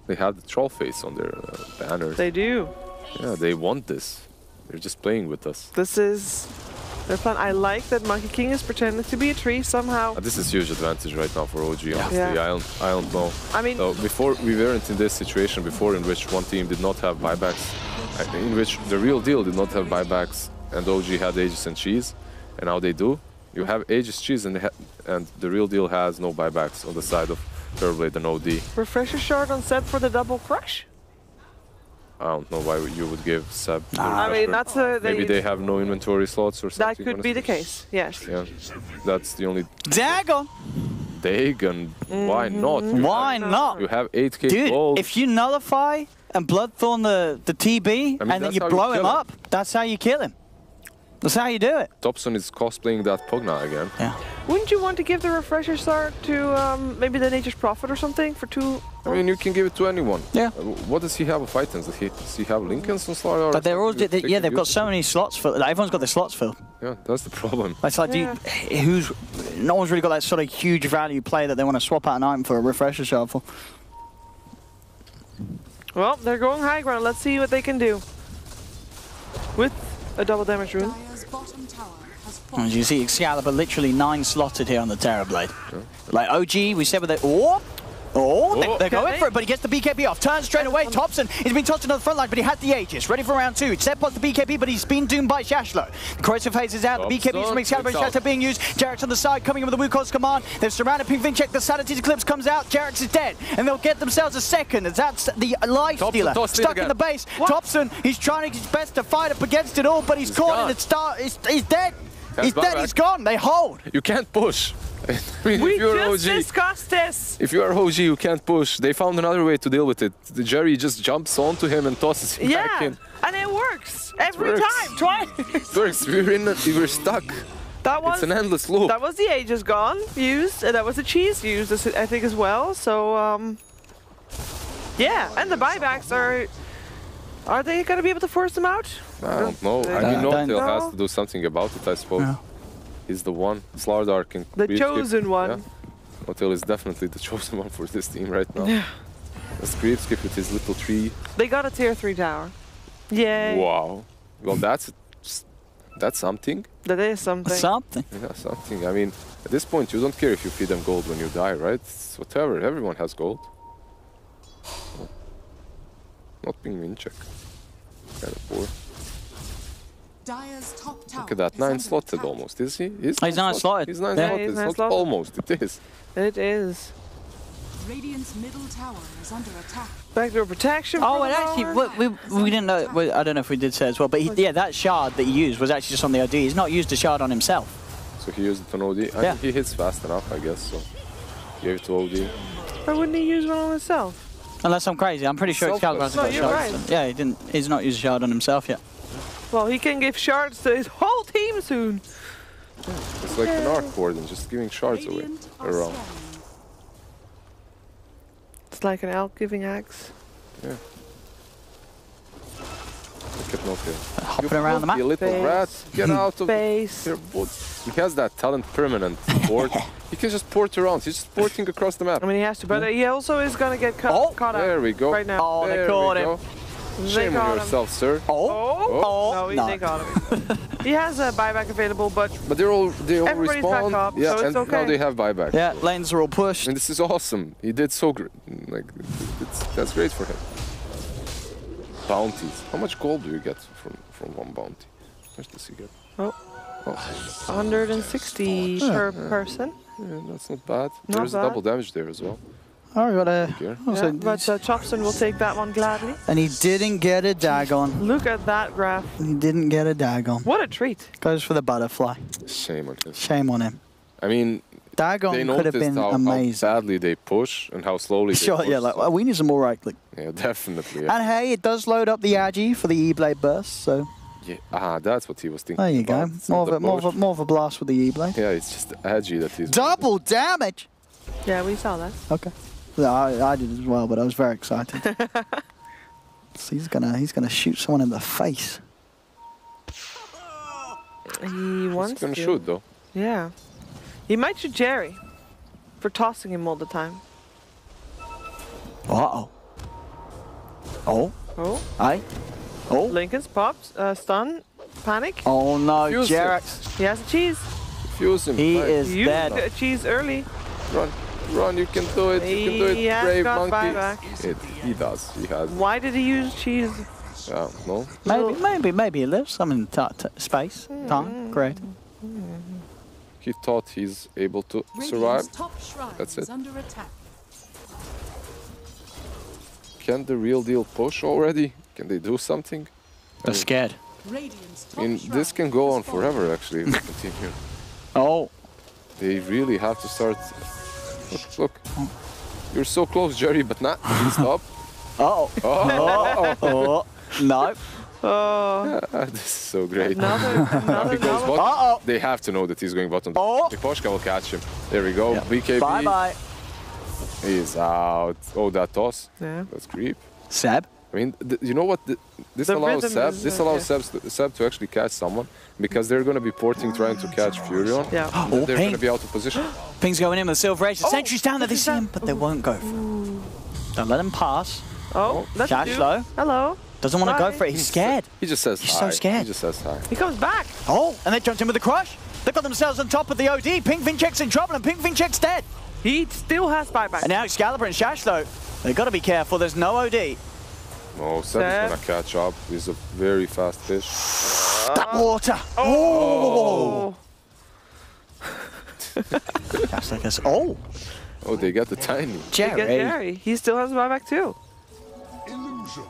S3: They have the troll face on their banners.
S1: They do.
S3: Yeah, they want this. They're just playing with us.
S1: This is their plan. I like that Monkey King is pretending to be a tree somehow.
S3: This is huge advantage right now for OG, honestly.
S1: Yeah.
S3: I don't know.
S1: I mean,
S3: so before, we weren't in this situation before in which one team did not have buybacks, in which the real deal did not have buybacks, and OG had Aegis and Cheese, and now they do. You have Aegis, Cheese, and the real deal has no buybacks on the side of Turblade and OD.
S1: Refresher shard on Seb for the double crush?
S3: I don't know why you would give Seb.
S1: I mean, that's
S3: maybe they have no inventory slots or something.
S1: That could be the case, yes.
S3: Yeah, that's the only.
S2: Dagon!
S3: Dagon, why not?
S2: Why not?
S3: You have 8k gold.
S2: If you nullify and Bloodthorn the TB and then you blow him up, that's how you kill him. That's how you do it.
S3: Thompson is cosplaying that Pugna again.
S2: Yeah.
S1: Wouldn't you want to give the refresher start to maybe the Nature's Prophet or something for 2?
S3: I mean, you can give it to anyone.
S2: Yeah.
S3: What does he have of items? Does he have Lincolns on slot?
S2: But they're all, they've got so many slots filled. Like, everyone's got their slots filled.
S3: Yeah, that's the problem.
S2: It's like, no one's really got that sort of huge value play that they want to swap out an item for a refresher shard for.
S1: Well, they're going high ground. Let's see what they can do with a double damage rune.
S2: As you see, Excalibur literally 9 slotted here on the Terrorblade. Yeah. Like OG, we said with it. They're going for it, but he gets the BKB off. Turns straight away. Thompson, he's been tossed into the front line, but he had the Aegis. Ready for round 2. Seb pots the BKB, but he's been doomed by Shashlo. The Corrosive Haze is out. The BKB from Excalibur and Shashlo being used. Jarrett's on the side, coming in with the Wukong's command. They've surrounded Pink Vincheck. The Sanity's Eclipse comes out. Jarrett's is dead. And they'll get themselves a second, as that's the life stealer. Stuck in the base. Thompson, he's trying his best to fight up against it all, but he's caught in the he's dead. He's dead, he's gone. They hold.
S3: You can't push. I mean,
S1: we just discussed this.
S3: If you are OG, you can't push. They found another way to deal with it. The Jerry just jumps onto him and tosses him back in.
S1: And it works every time. Twice.
S3: It works. We're stuck. It's an endless loop.
S1: That was the Aegis gone used, and that was the Cheese used, I think, as well. So yeah, and the buybacks are they going to be able to force them out?
S3: I don't know. I mean, Northtail has to do something about it, I suppose. Yeah. He's the one. Slardark and
S1: the chosen one.
S3: Yeah. Northtail is definitely the chosen one for this team right now. Yeah. Let's Creepskip with his little tree.
S1: They got a tier 3 tower. Yay.
S3: Wow. Well, that's something.
S1: That is something.
S2: Something.
S3: Yeah, something. I mean, at this point, you don't care if you feed them gold when you die, right? It's whatever. Everyone has gold. Oh. Not being Vincheck. Kind of poor. Look at that, 9 slotted almost, is he?
S2: He's 9 slotted.
S3: He's 9 slotted. It's not almost, it is.
S1: It is.
S4: Radiant's middle tower is under attack.
S1: Backdoor protection.
S2: Oh, and actually, we didn't know. I don't know if we did say as well, but yeah, that shard that he used was actually just on the OD. He's not used a shard on himself.
S3: So he used it on OD? I think he hits fast enough, I guess, so gave it to OD.
S1: Why wouldn't he use one on himself?
S2: Unless I'm crazy. I'm pretty sure Excalibur hasn't got shards. Right. Yeah, he's not used a shard on himself yet.
S1: Well, he can give shards to his whole team soon.
S3: Yeah, it's like an Arc Warden, just giving shards away around.
S1: It's like an elk giving axe.
S3: Yeah. Look at Okay.
S2: Hopping around the map.
S3: You little
S1: Base.
S3: rat, get out of
S1: Base.
S3: here. He has that talent permanent port. He can just port around. He's just porting across the map.
S1: I mean, he has to, but he also is going to get caught out.
S3: There we go.
S1: Right now.
S2: Oh, they
S3: There
S2: caught
S3: we
S2: him.
S3: go. Shame on yourself, sir.
S1: No, they got him. He has a buyback available, but
S3: they all
S1: everybody's
S3: respawn.
S1: back up,
S3: Yeah,
S1: so it's
S3: and
S1: okay.
S3: now they have buyback.
S2: Yeah, lanes are all pushed.
S3: And this is awesome. He did so great. Like, that's great for him. Bounties. How much gold do you get from one bounty? How much does he get?
S1: Oh. 160 per person.
S3: Yeah, that's not bad.
S1: Not
S3: There's
S1: bad.
S3: double damage there as well.
S2: Oh, we got a...
S3: Here.
S1: Yeah, but Chopson will take that one gladly.
S2: And he didn't get a dagon.
S1: Look at that graph.
S2: He didn't get a dagon.
S1: What a treat.
S2: Goes for the butterfly.
S3: Shame on him.
S2: Shame on him.
S3: I mean,
S2: Dagon
S3: they
S2: could have
S3: noticed
S2: been
S3: how
S2: amazing.
S3: badly they push and how slowly they
S2: Sure,
S3: push.
S2: yeah, like, we need some more right click.
S3: Yeah, definitely. Yeah.
S2: And hey, it does load up the Agi for the E-Blade burst, so
S3: Yeah. That's what he was thinking
S2: there you
S3: about.
S2: go.
S3: It's
S2: More
S3: not
S2: of,
S3: the
S2: a, more, of a,
S3: push.
S2: more of a blast with the E-Blade.
S3: Yeah, it's just Agi that he's...
S2: Double damage!
S1: Yeah, we saw that.
S2: Okay. Yeah, I did as well, but I was very excited. So he's gonna shoot someone in the face.
S1: He wants
S3: He's gonna
S1: to.
S3: shoot though.
S1: Yeah. He might shoot Jerry for tossing him all the time.
S2: Uh-oh. Oh.
S1: Oh.
S2: Aye. Oh.
S1: Lincoln's pops. Stun. Panic.
S2: Oh no,
S3: Fuse
S2: Jerax.
S1: He has a cheese.
S3: Fuse him.
S2: He
S3: Nice.
S2: is
S1: You
S2: dead.
S1: a cheese early.
S3: Run, you can do it. You can do it,
S1: He has
S3: brave
S1: got
S3: monkey.
S1: buyback.
S3: He does. He has.
S1: Why did he use cheese?
S3: No.
S2: Maybe he lives some in space. Time. Great.
S3: He thought he's able to survive.
S4: Radiant's top shrine
S3: That's
S4: is
S3: it.
S4: under attack.
S3: Can the real deal push already? Can they do something?
S2: They're scared.
S4: Radiant's top
S3: I mean,
S4: shrine
S3: this can go on
S4: has fallen.
S3: forever actually if we continue.
S2: Oh.
S3: They really have to start. Look. You're so close, Jerry, but not. Stop.
S2: Oh.
S3: Oh.
S2: Oh. No.
S1: Oh.
S3: This is so great.
S1: Another
S3: He goes bottom.
S2: Uh-oh.
S3: They have to know that he's going bottom.
S2: Oh.
S3: Poshka will catch him. There we go.
S2: Yeah.
S3: BKB.
S2: Bye-bye.
S3: He's out. Oh, that toss.
S1: Yeah.
S3: That's creep.
S2: Seb.
S3: I mean, you know what? This
S1: The
S3: allows
S1: rhythm
S3: Seb.
S1: is,
S3: This
S1: yeah.
S3: allows Seb to actually catch someone because they're going to be porting, trying to catch Furion.
S1: Yeah.
S3: And
S2: Oh,
S3: they're
S2: Ping.
S3: going to be out of position.
S2: Ping's going in with Silver Edge. The
S1: Oh,
S2: sentry's down there. They
S1: this is
S2: see him,
S1: that-
S2: but they won't go for it. Don't let him pass.
S1: Oh, that's
S2: Dash
S1: you.
S2: low.
S1: Hello.
S2: Doesn't want to go
S1: Hi.
S2: for it. He's scared.
S3: He just says
S2: He's
S3: hi.
S2: so scared.
S3: He just says hi.
S1: He comes back.
S2: Oh, and they jumped in with the crush. They've got themselves on top of the OD. Pink Vinchek's in trouble, and Pink Vinchek's dead.
S1: He still has buyback.
S2: And now Excalibur and Shashlo. They've got to be careful. There's no OD.
S3: No, Seb is
S1: Seb.
S3: going to catch up. He's a very fast fish.
S2: That water.
S1: Oh.
S2: That's like us. Oh,
S3: Oh, they got the tiny.
S1: He
S2: Jerry.
S1: gets Jerry. He still has buyback too.
S5: Illusion.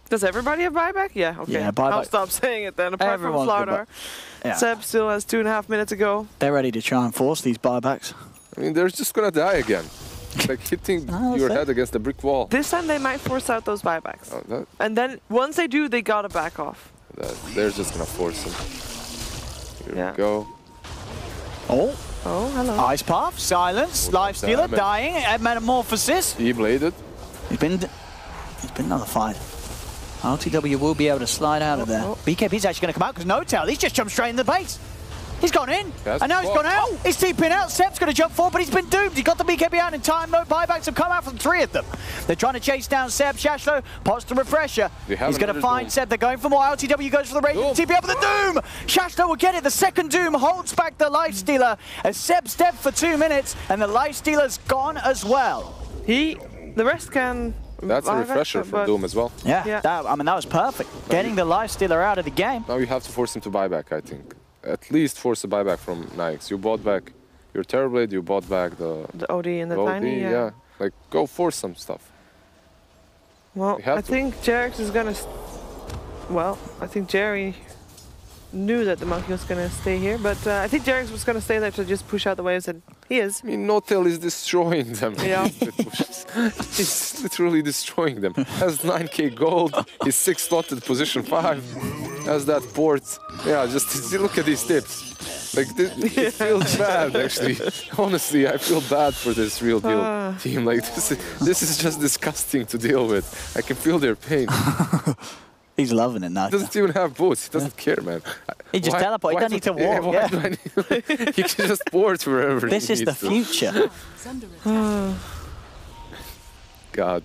S1: Does everybody have buyback? Yeah, okay.
S2: Yeah, buyback.
S1: I'll stop saying it then, apart
S2: Everyone's
S1: from
S2: got
S1: Slardar.
S2: Yeah.
S1: Seb still has 2.5 minutes to go.
S2: They're ready to try and force these buybacks.
S3: I mean, they're just going to die again. Like hitting
S2: that's
S3: your
S2: it.
S3: head against a brick wall.
S1: This time they might force out those buybacks.
S3: Oh,
S1: And then once they do, they gotta back off.
S3: they're just going to force him. Here
S1: Yeah.
S3: we go.
S2: Oh,
S1: Oh, hello.
S2: Ice Path, Silence,
S3: Oh,
S2: Lifestealer,
S3: damn it.
S2: dying, Metamorphosis.
S3: He bladed.
S2: He's been nullified. RTW will be able to slide out of there.
S1: oh.
S2: BKB's actually going to come out because No Tail, he's just jumped straight in the base. He's gone in,
S3: Yes.
S2: and now he's
S3: Oh.
S2: gone out. He's TPing out. Seb's going to jump forward, but he's been doomed. He got the BKB out in time. No buybacks have come out from 3 of them. They're trying to chase down Seb. Shashlo pots the refresher.
S3: They have
S2: He's going to
S3: another
S2: find
S3: Doom.
S2: Seb. They're going for more. LTW goes for the Radiant.
S3: Doom.
S2: TP up with the Doom. Shashlo will get it. The second Doom holds back the Lifestealer as Seb's dead for 2 minutes, and the Lifestealer's gone as well.
S1: The rest can.
S3: That's a
S1: buyback,
S3: refresher from
S1: but-
S3: Doom as well.
S2: Yeah, that was perfect. Getting the Lifestealer out of the game.
S3: Now you have to force him to buy back, I think. At least force a buyback from Nyx. You bought back your Terrorblade, you bought back the
S1: The OD and the
S3: OD,
S1: Tiny, yeah.
S3: Like, go force some stuff.
S1: Well,
S3: We have
S1: I
S3: to.
S1: think Jerix is gonna. Well, I think Jerry knew that the monkey was gonna stay here, but I think Jerix was gonna stay there to just push out the waves, and he is.
S3: I mean, No-Tail is destroying them.
S1: Yeah.
S3: He's literally destroying them. Has 9k gold, he's 6-slotted position 5. Has that port. Yeah, just look at these tips. Like, it feels bad, actually. Honestly, I feel bad for this real deal team. Like, this is just disgusting to deal with. I can feel their pain.
S2: He's loving it now.
S3: He doesn't even have boots. He doesn't care, man.
S2: He just teleports. He doesn't need to walk.
S3: Yeah, do I need, he can just port wherever
S2: This
S3: he
S2: is
S3: needs
S2: the
S3: to.
S2: future.
S3: God.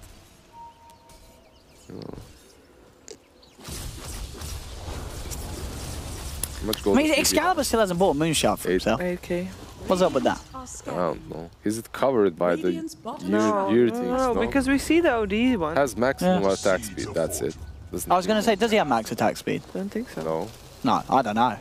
S3: Much gold
S2: I mean, Excalibur still hasn't bought a moonshot for himself.
S1: 8K.
S2: What's up with that?
S3: I don't know. Is it covered by the year things?
S1: No, because we see the OD one.
S3: Has maximum attack speed. That's it.
S2: I was going to say, does he have max attack speed?
S1: I don't think so.
S3: No.
S2: No, I don't know.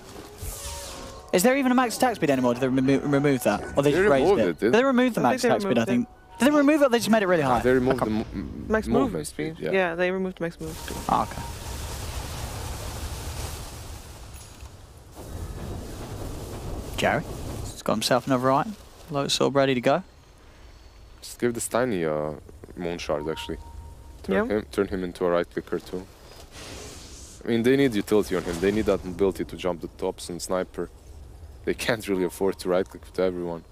S2: Is there even a max attack speed anymore? Did they remove that? Or they just raised
S3: removed
S2: it?
S3: it,
S2: Did they remove the max attack speed, I think? Did they remove it or they just made it really high?
S3: They removed the
S1: Max movement
S3: speed.
S1: Yeah, they removed max movement speed.
S2: Oh, okay. Jerry? He's got himself another item. Lotus Sword ready to go.
S3: Just give this tiny moon shard actually. Turn him into a right clicker too. I mean, they need utility on him. They need that mobility to jump the tops and sniper. They can't really afford to right click with everyone.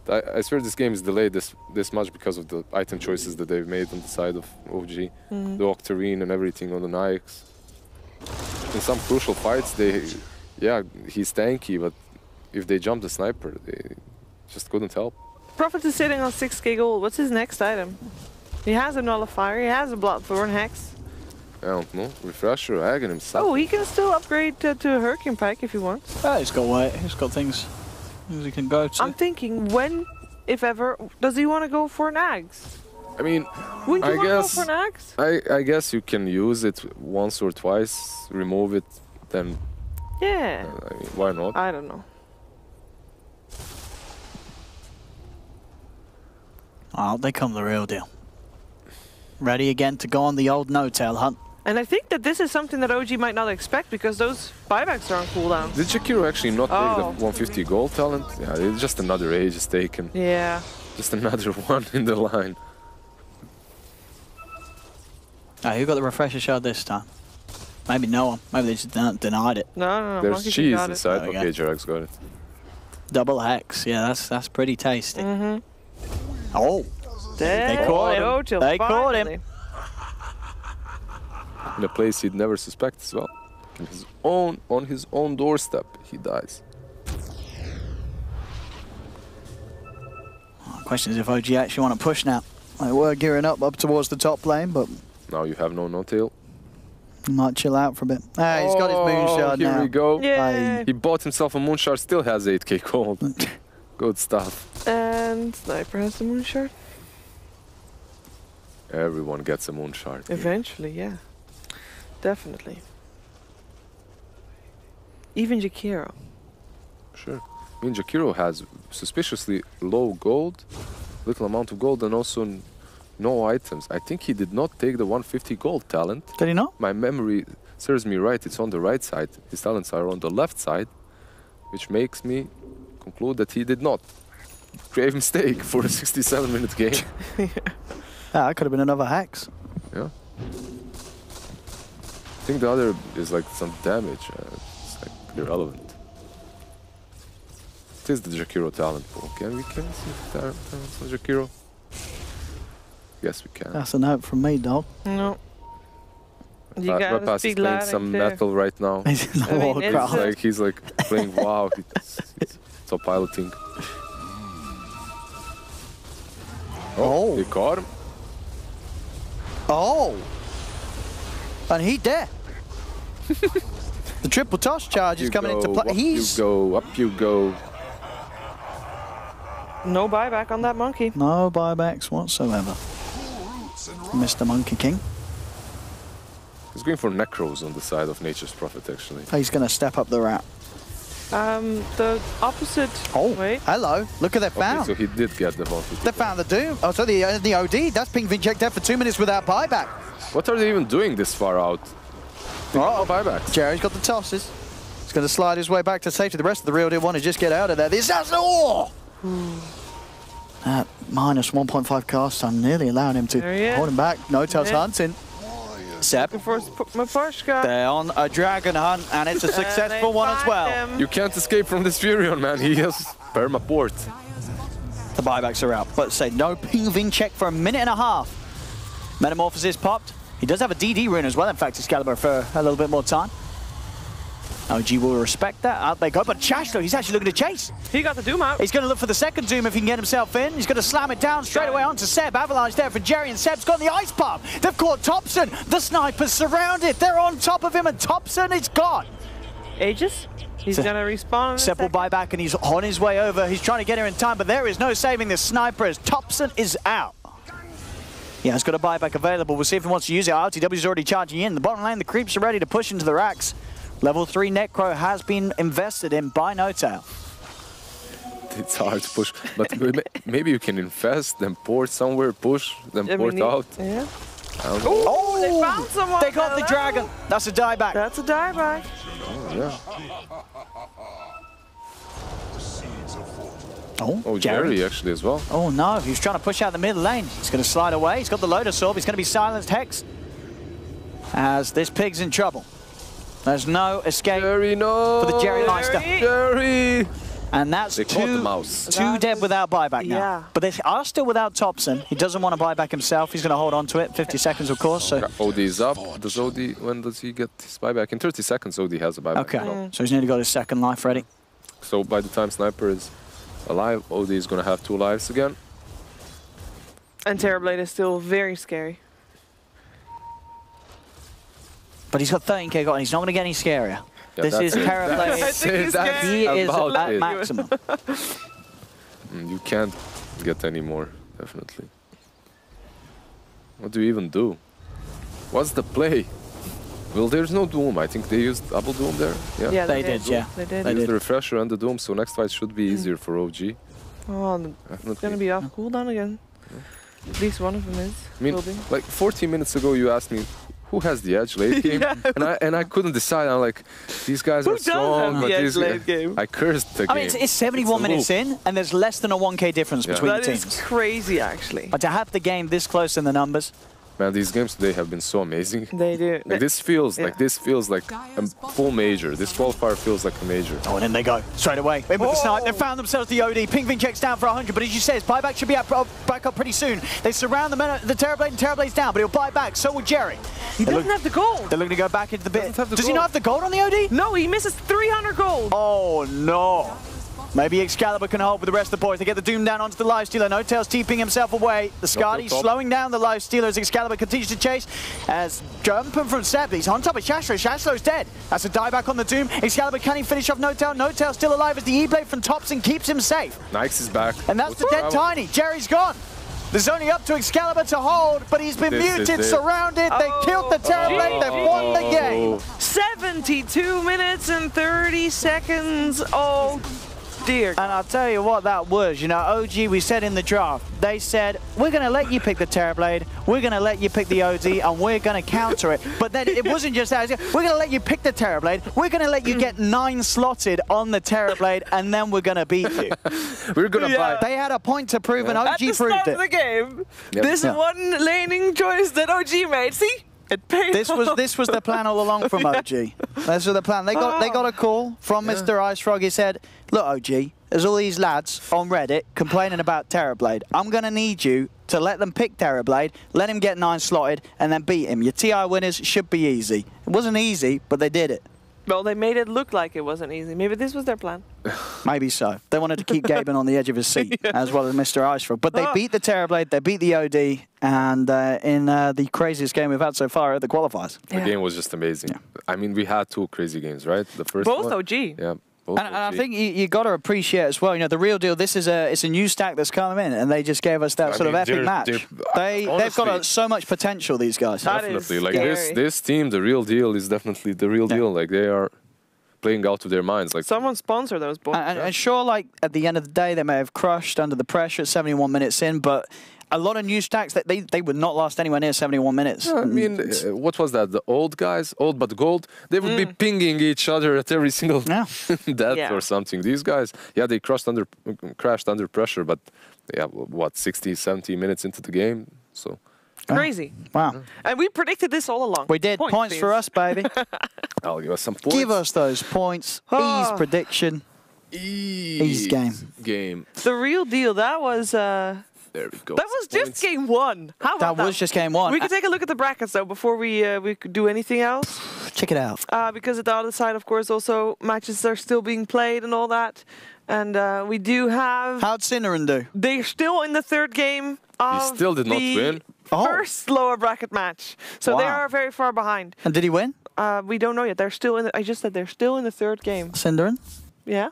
S3: I swear this game is delayed this much because of the item choices that they've made on the side of OG. The Octarine and everything on the Nyx. In some crucial fights, he's tanky, but if they jump the sniper, they just couldn't help.
S1: Prophet is sitting on 6k gold. What's his next item? He has a Nullifier, he has a Bloodthorn Hex.
S3: I don't know. Refresher, Aghanim himself.
S1: Oh, he can still upgrade to a Hurricane Pike if he wants.
S2: He's got weight. He's got things he can go to.
S1: I'm thinking, when, if ever, does he want to go for an Axe?
S3: I mean,
S1: Wouldn't you want to go for an Axe?
S3: I guess you can use it once or twice, remove it, then...
S1: Yeah.
S3: I mean, why not?
S1: I don't know.
S2: Oh, they come the real deal. Ready again to go on the old no-tail hunt.
S1: And I think that this is something that OG might not expect because those buybacks are on cooldown.
S3: Did Jakiro actually not take the 150 gold talent? Yeah, it's just another age is taken.
S1: Yeah.
S3: Just another one in the line.
S2: Who got the refresher shard this time? Maybe no one. Maybe they just denied it.
S1: No.
S3: There's cheese inside. Okay, Jarek's got it.
S2: Double hex. Yeah, that's pretty tasty. Oh. They caught him. They caught him.
S3: In a place he'd never suspect as well. On his own doorstep, he dies.
S2: Question is if OG actually want to push now. They were gearing up towards the top lane, but
S3: now you have no tail.
S2: He might chill out for a bit. He's got his moonshard now.
S3: Here we go.
S1: Yeah.
S3: He bought himself a moonshard, still has 8k gold. Good stuff.
S1: And Sniper has the moonshard.
S3: Everyone gets a moonshard.
S1: Eventually, yeah. Definitely. Even Jakiro.
S3: Sure. I mean, Jakiro has suspiciously low gold, little amount of gold, and also no items. I think he did not take the 150 gold talent.
S2: Did he not?
S3: My memory serves me right. It's on the right side. His talents are on the left side, which makes me conclude that he did not. Grave mistake for a 67-minute game.
S2: That could have been another hex.
S3: Yeah. I think the other is like some damage. It's like irrelevant. It is the Jakiro talent pool. Can we see the talents on Jakiro? Yes, we can.
S2: That's a note from me, dog.
S1: No. You gotta
S3: Rapace
S1: speak
S3: is playing
S1: loud
S3: some
S1: and clear.
S3: metal right now. He's like playing WoW. It's top piloting.
S2: Oh.
S3: He caught him.
S2: Oh. And he dead. The triple toss charge is coming into play.
S3: Up you go.
S1: No buyback on that monkey.
S2: No buybacks whatsoever. Mr. Monkey King.
S3: He's going for Necros on the side of Nature's Prophet, actually.
S2: He's going to step up the rat.
S1: The opposite.
S2: Oh,
S1: wait.
S2: Hello. Look at that found.
S3: Okay, so he did get the 150.
S2: They found the Doom. Oh, so the OD. That's ping Vincheck dead for 2 minutes without buyback.
S3: What are they even doing this far out?
S2: Oh,
S3: buybacks.
S2: Jerry's got the tosses. He's going to slide his way back to safety. The rest of the real deal want to just get out of there. This has That minus 1.5 cast time nearly allowed him to hold him back. No tails hunting. Seb. They're on a dragon hunt, and it's a successful one as well.
S3: You can't escape from this Furion, man. He has perma port.
S2: The buybacks are out, but say no ping Vincheck for a minute and a half. Metamorphosis popped. He does have a DD rune as well, in fact, Excalibur, for a little bit more time. OG will respect that. Out they go, but Chashlo, he's actually looking to chase.
S1: He got the Doom out.
S2: He's going to look for the second Doom if he can get himself in. He's going to slam it down straight away onto Seb. Avalanche there for Jerry, and Seb's got the ice bomb. They've caught Thompson. The snipers surrounded. They're on top of him, and Thompson is gone.
S1: Aegis? He's going to respawn.
S2: Seb will buy back, and he's on his way over. He's trying to get here in time, but there is no saving this sniper as Thompson is out. Yeah, he's got a buyback available. We'll see if he wants to use it. RTW's already charging in. The bottom lane, the creeps are ready to push into the racks. Level 3 Necro has been invested in by NoTail.
S3: It's hard to push, but maybe you can invest, then port somewhere, push, then port out.
S1: Yeah.
S2: Oh,
S1: they found someone.
S2: They got the dragon. That's a dieback.
S1: That's a dieback.
S3: Oh, yeah. Oh, Jerry actually as well.
S2: Oh no, he's trying to push out the mid lane. He's going to slide away. He's got the Lotus Orb. He's going to be silenced Hex. As this pig's in trouble. There's no escape
S3: Jerry, no.
S2: for the Jerry Meister.
S3: Jerry!
S2: And that's two dead without buyback now.
S1: Yeah.
S2: But they are still without Thompson. He doesn't want to buy back himself. He's going to hold on to it. 50 seconds, of course. So
S3: OD is up. Does OD, when does he get his buyback? In 30 seconds, OD has a buyback.
S2: Okay, so he's nearly got his second life ready.
S3: So by the time Sniper is alive, OD is going to have 2 lives again.
S1: And Terrorblade is still very scary.
S2: But he's got 13k got, and he's not going to get any scarier.
S3: Yeah,
S2: this is Terrorblade.
S1: He
S2: is at maximum.
S3: You can't get any more, definitely. What do you even do? What's the play? Well, there's no Doom. I think they used double Doom there.
S1: Yeah,
S2: they did. Yeah,
S1: they
S3: used the Refresher and the Doom, so next fight should be easier for OG.
S1: Oh, it's going to be off cooldown again. At least one of them is.
S3: I mean, like 14 minutes ago, you asked me, who has the edge late game? and I couldn't decide. I'm like, these guys are strong, but
S1: the edge late game?
S3: I cursed the game.
S2: I mean, it's 71 minutes in, and there's less than a 1k difference between the teams.
S1: That is crazy, actually.
S2: But to have the game this close in the numbers.
S3: Man, these games today have been so amazing.
S1: They do.
S3: Like, this feels like a full major. This qualifier feels like a major.
S2: Oh, and in they go straight away. In with the snipe, they found themselves the OD. Pingvin checks down for 100, but as you say, his buyback should be back up pretty soon. They surround the Terrorblade, and Terrorblade's down, but he'll buy back. So will Jerry.
S1: He doesn't have the gold.
S2: They're looking to go back into the bit. Does he not have the gold on the OD?
S1: No, he misses 300 gold.
S2: Oh no. Maybe Excalibur can hold with the rest of the boys. They get the Doom down onto the Lifestealer. NoTail's TPing himself away. The Skadi's slowing down the Lifestealer as Excalibur continues to chase. As jumping from Seb, he's on top of Shashlo. Shashlo's dead. That's a dieback on the Doom. Excalibur, can he finish off NoTail? NoTail still alive as the E-Blade from Thompson keeps him safe.
S3: Nyx is back.
S2: And that's the dead Tiny. Jerry's gone. There's only up to Excalibur to hold, but he's been muted, surrounded. They killed the Terrorblade. They've won the game.
S1: 72 minutes and 30 seconds. Oh, dear.
S2: And I'll tell you what that was. You know, OG, we said in the draft, they said, we're going to let you pick the Terrorblade, we're going to let you pick the OD, and we're going to counter it. But then it wasn't just that. We're going to let you pick the Terrorblade, we're going to let you get 9 slotted on the Terrorblade, and then we're going to beat you.
S3: We're going to buy.
S2: They had a point to prove, and OG proved it.
S1: At the start of the game, this one laning choice that OG made. See? It paid off.
S2: This was the plan all along from OG. This was the plan. They got a call from Mr. Ice Frog. He said, look, OG, there's all these lads on Reddit complaining about Terrorblade. I'm going to need you to let them pick Terrorblade, let him get 9 slotted, and then beat him. Your TI winners should be easy. It wasn't easy, but they did it.
S1: Well, they made it look like it wasn't easy. Maybe this was their plan.
S2: Maybe so. They wanted to keep Gaben on the edge of his seat, as well as Mr. Ice Frog. But they beat the Terrorblade, they beat the OD, and in the craziest game we've had so far at the qualifiers.
S3: The game was just amazing. Yeah. I mean, we had 2 crazy games, right? The first
S1: Both
S3: one.
S1: OG.
S3: Yeah.
S2: And I think you got to appreciate as well, you know, the real deal, it's a new stack that's coming in, and they just gave us that sort of epic match. They've got so much potential, these guys.
S3: Definitely. Like this team, the real deal is definitely the real deal. Like, they are playing out of their minds. Like,
S1: someone sponsor those boys.
S2: And sure, like, at the end of the day, they may have crushed under the pressure at 71 minutes in, but a lot of new stacks, that they would not last anywhere near 71 minutes.
S3: Yeah, I mean, what was that? The old guys, old but gold, they would be pinging each other at every single death or something. These guys, they crashed under pressure, but what, 60, 70 minutes into the game? So
S1: crazy.
S2: Wow.
S1: And we predicted this all along.
S2: We did. Points for us, baby.
S3: I'll give us some points.
S2: Give us those points. Ease prediction. Ease game.
S3: Game.
S1: The real deal, that was...
S3: There we go.
S1: That was just game one. How about that?
S2: That was just game one.
S1: We could take a look at the brackets though before we could do anything else.
S2: Check it out.
S1: Because at the other side, of course, also matches are still being played and all that. And we do have.
S2: How'd Synderen do?
S1: They're still in the third game of
S3: He still did not win.
S1: first lower bracket match. So they are very far behind.
S2: And did he win?
S1: We don't know yet. They're still in. I just said they're still in the third game.
S2: Synderen?
S1: Yeah.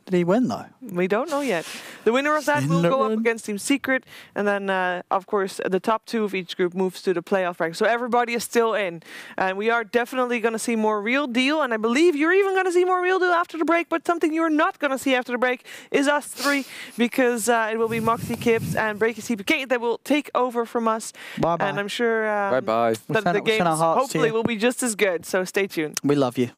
S2: Did he win though?
S1: We don't know yet. The winner of that will go up against Team Secret, and then, of course, the top two of each group moves to the playoff rank. So everybody is still in, and we are definitely going to see more Real Deal, and I believe you're even going to see more Real Deal after the break, but something you're not going to see after the break is us three, because it will be Moxie, Kibbs, and Breaky CPK that will take over from us.
S2: Bye-bye.
S1: And I'm sure
S3: Bye-bye.
S1: that the games hopefully will be just as good, so stay tuned.
S2: We love you.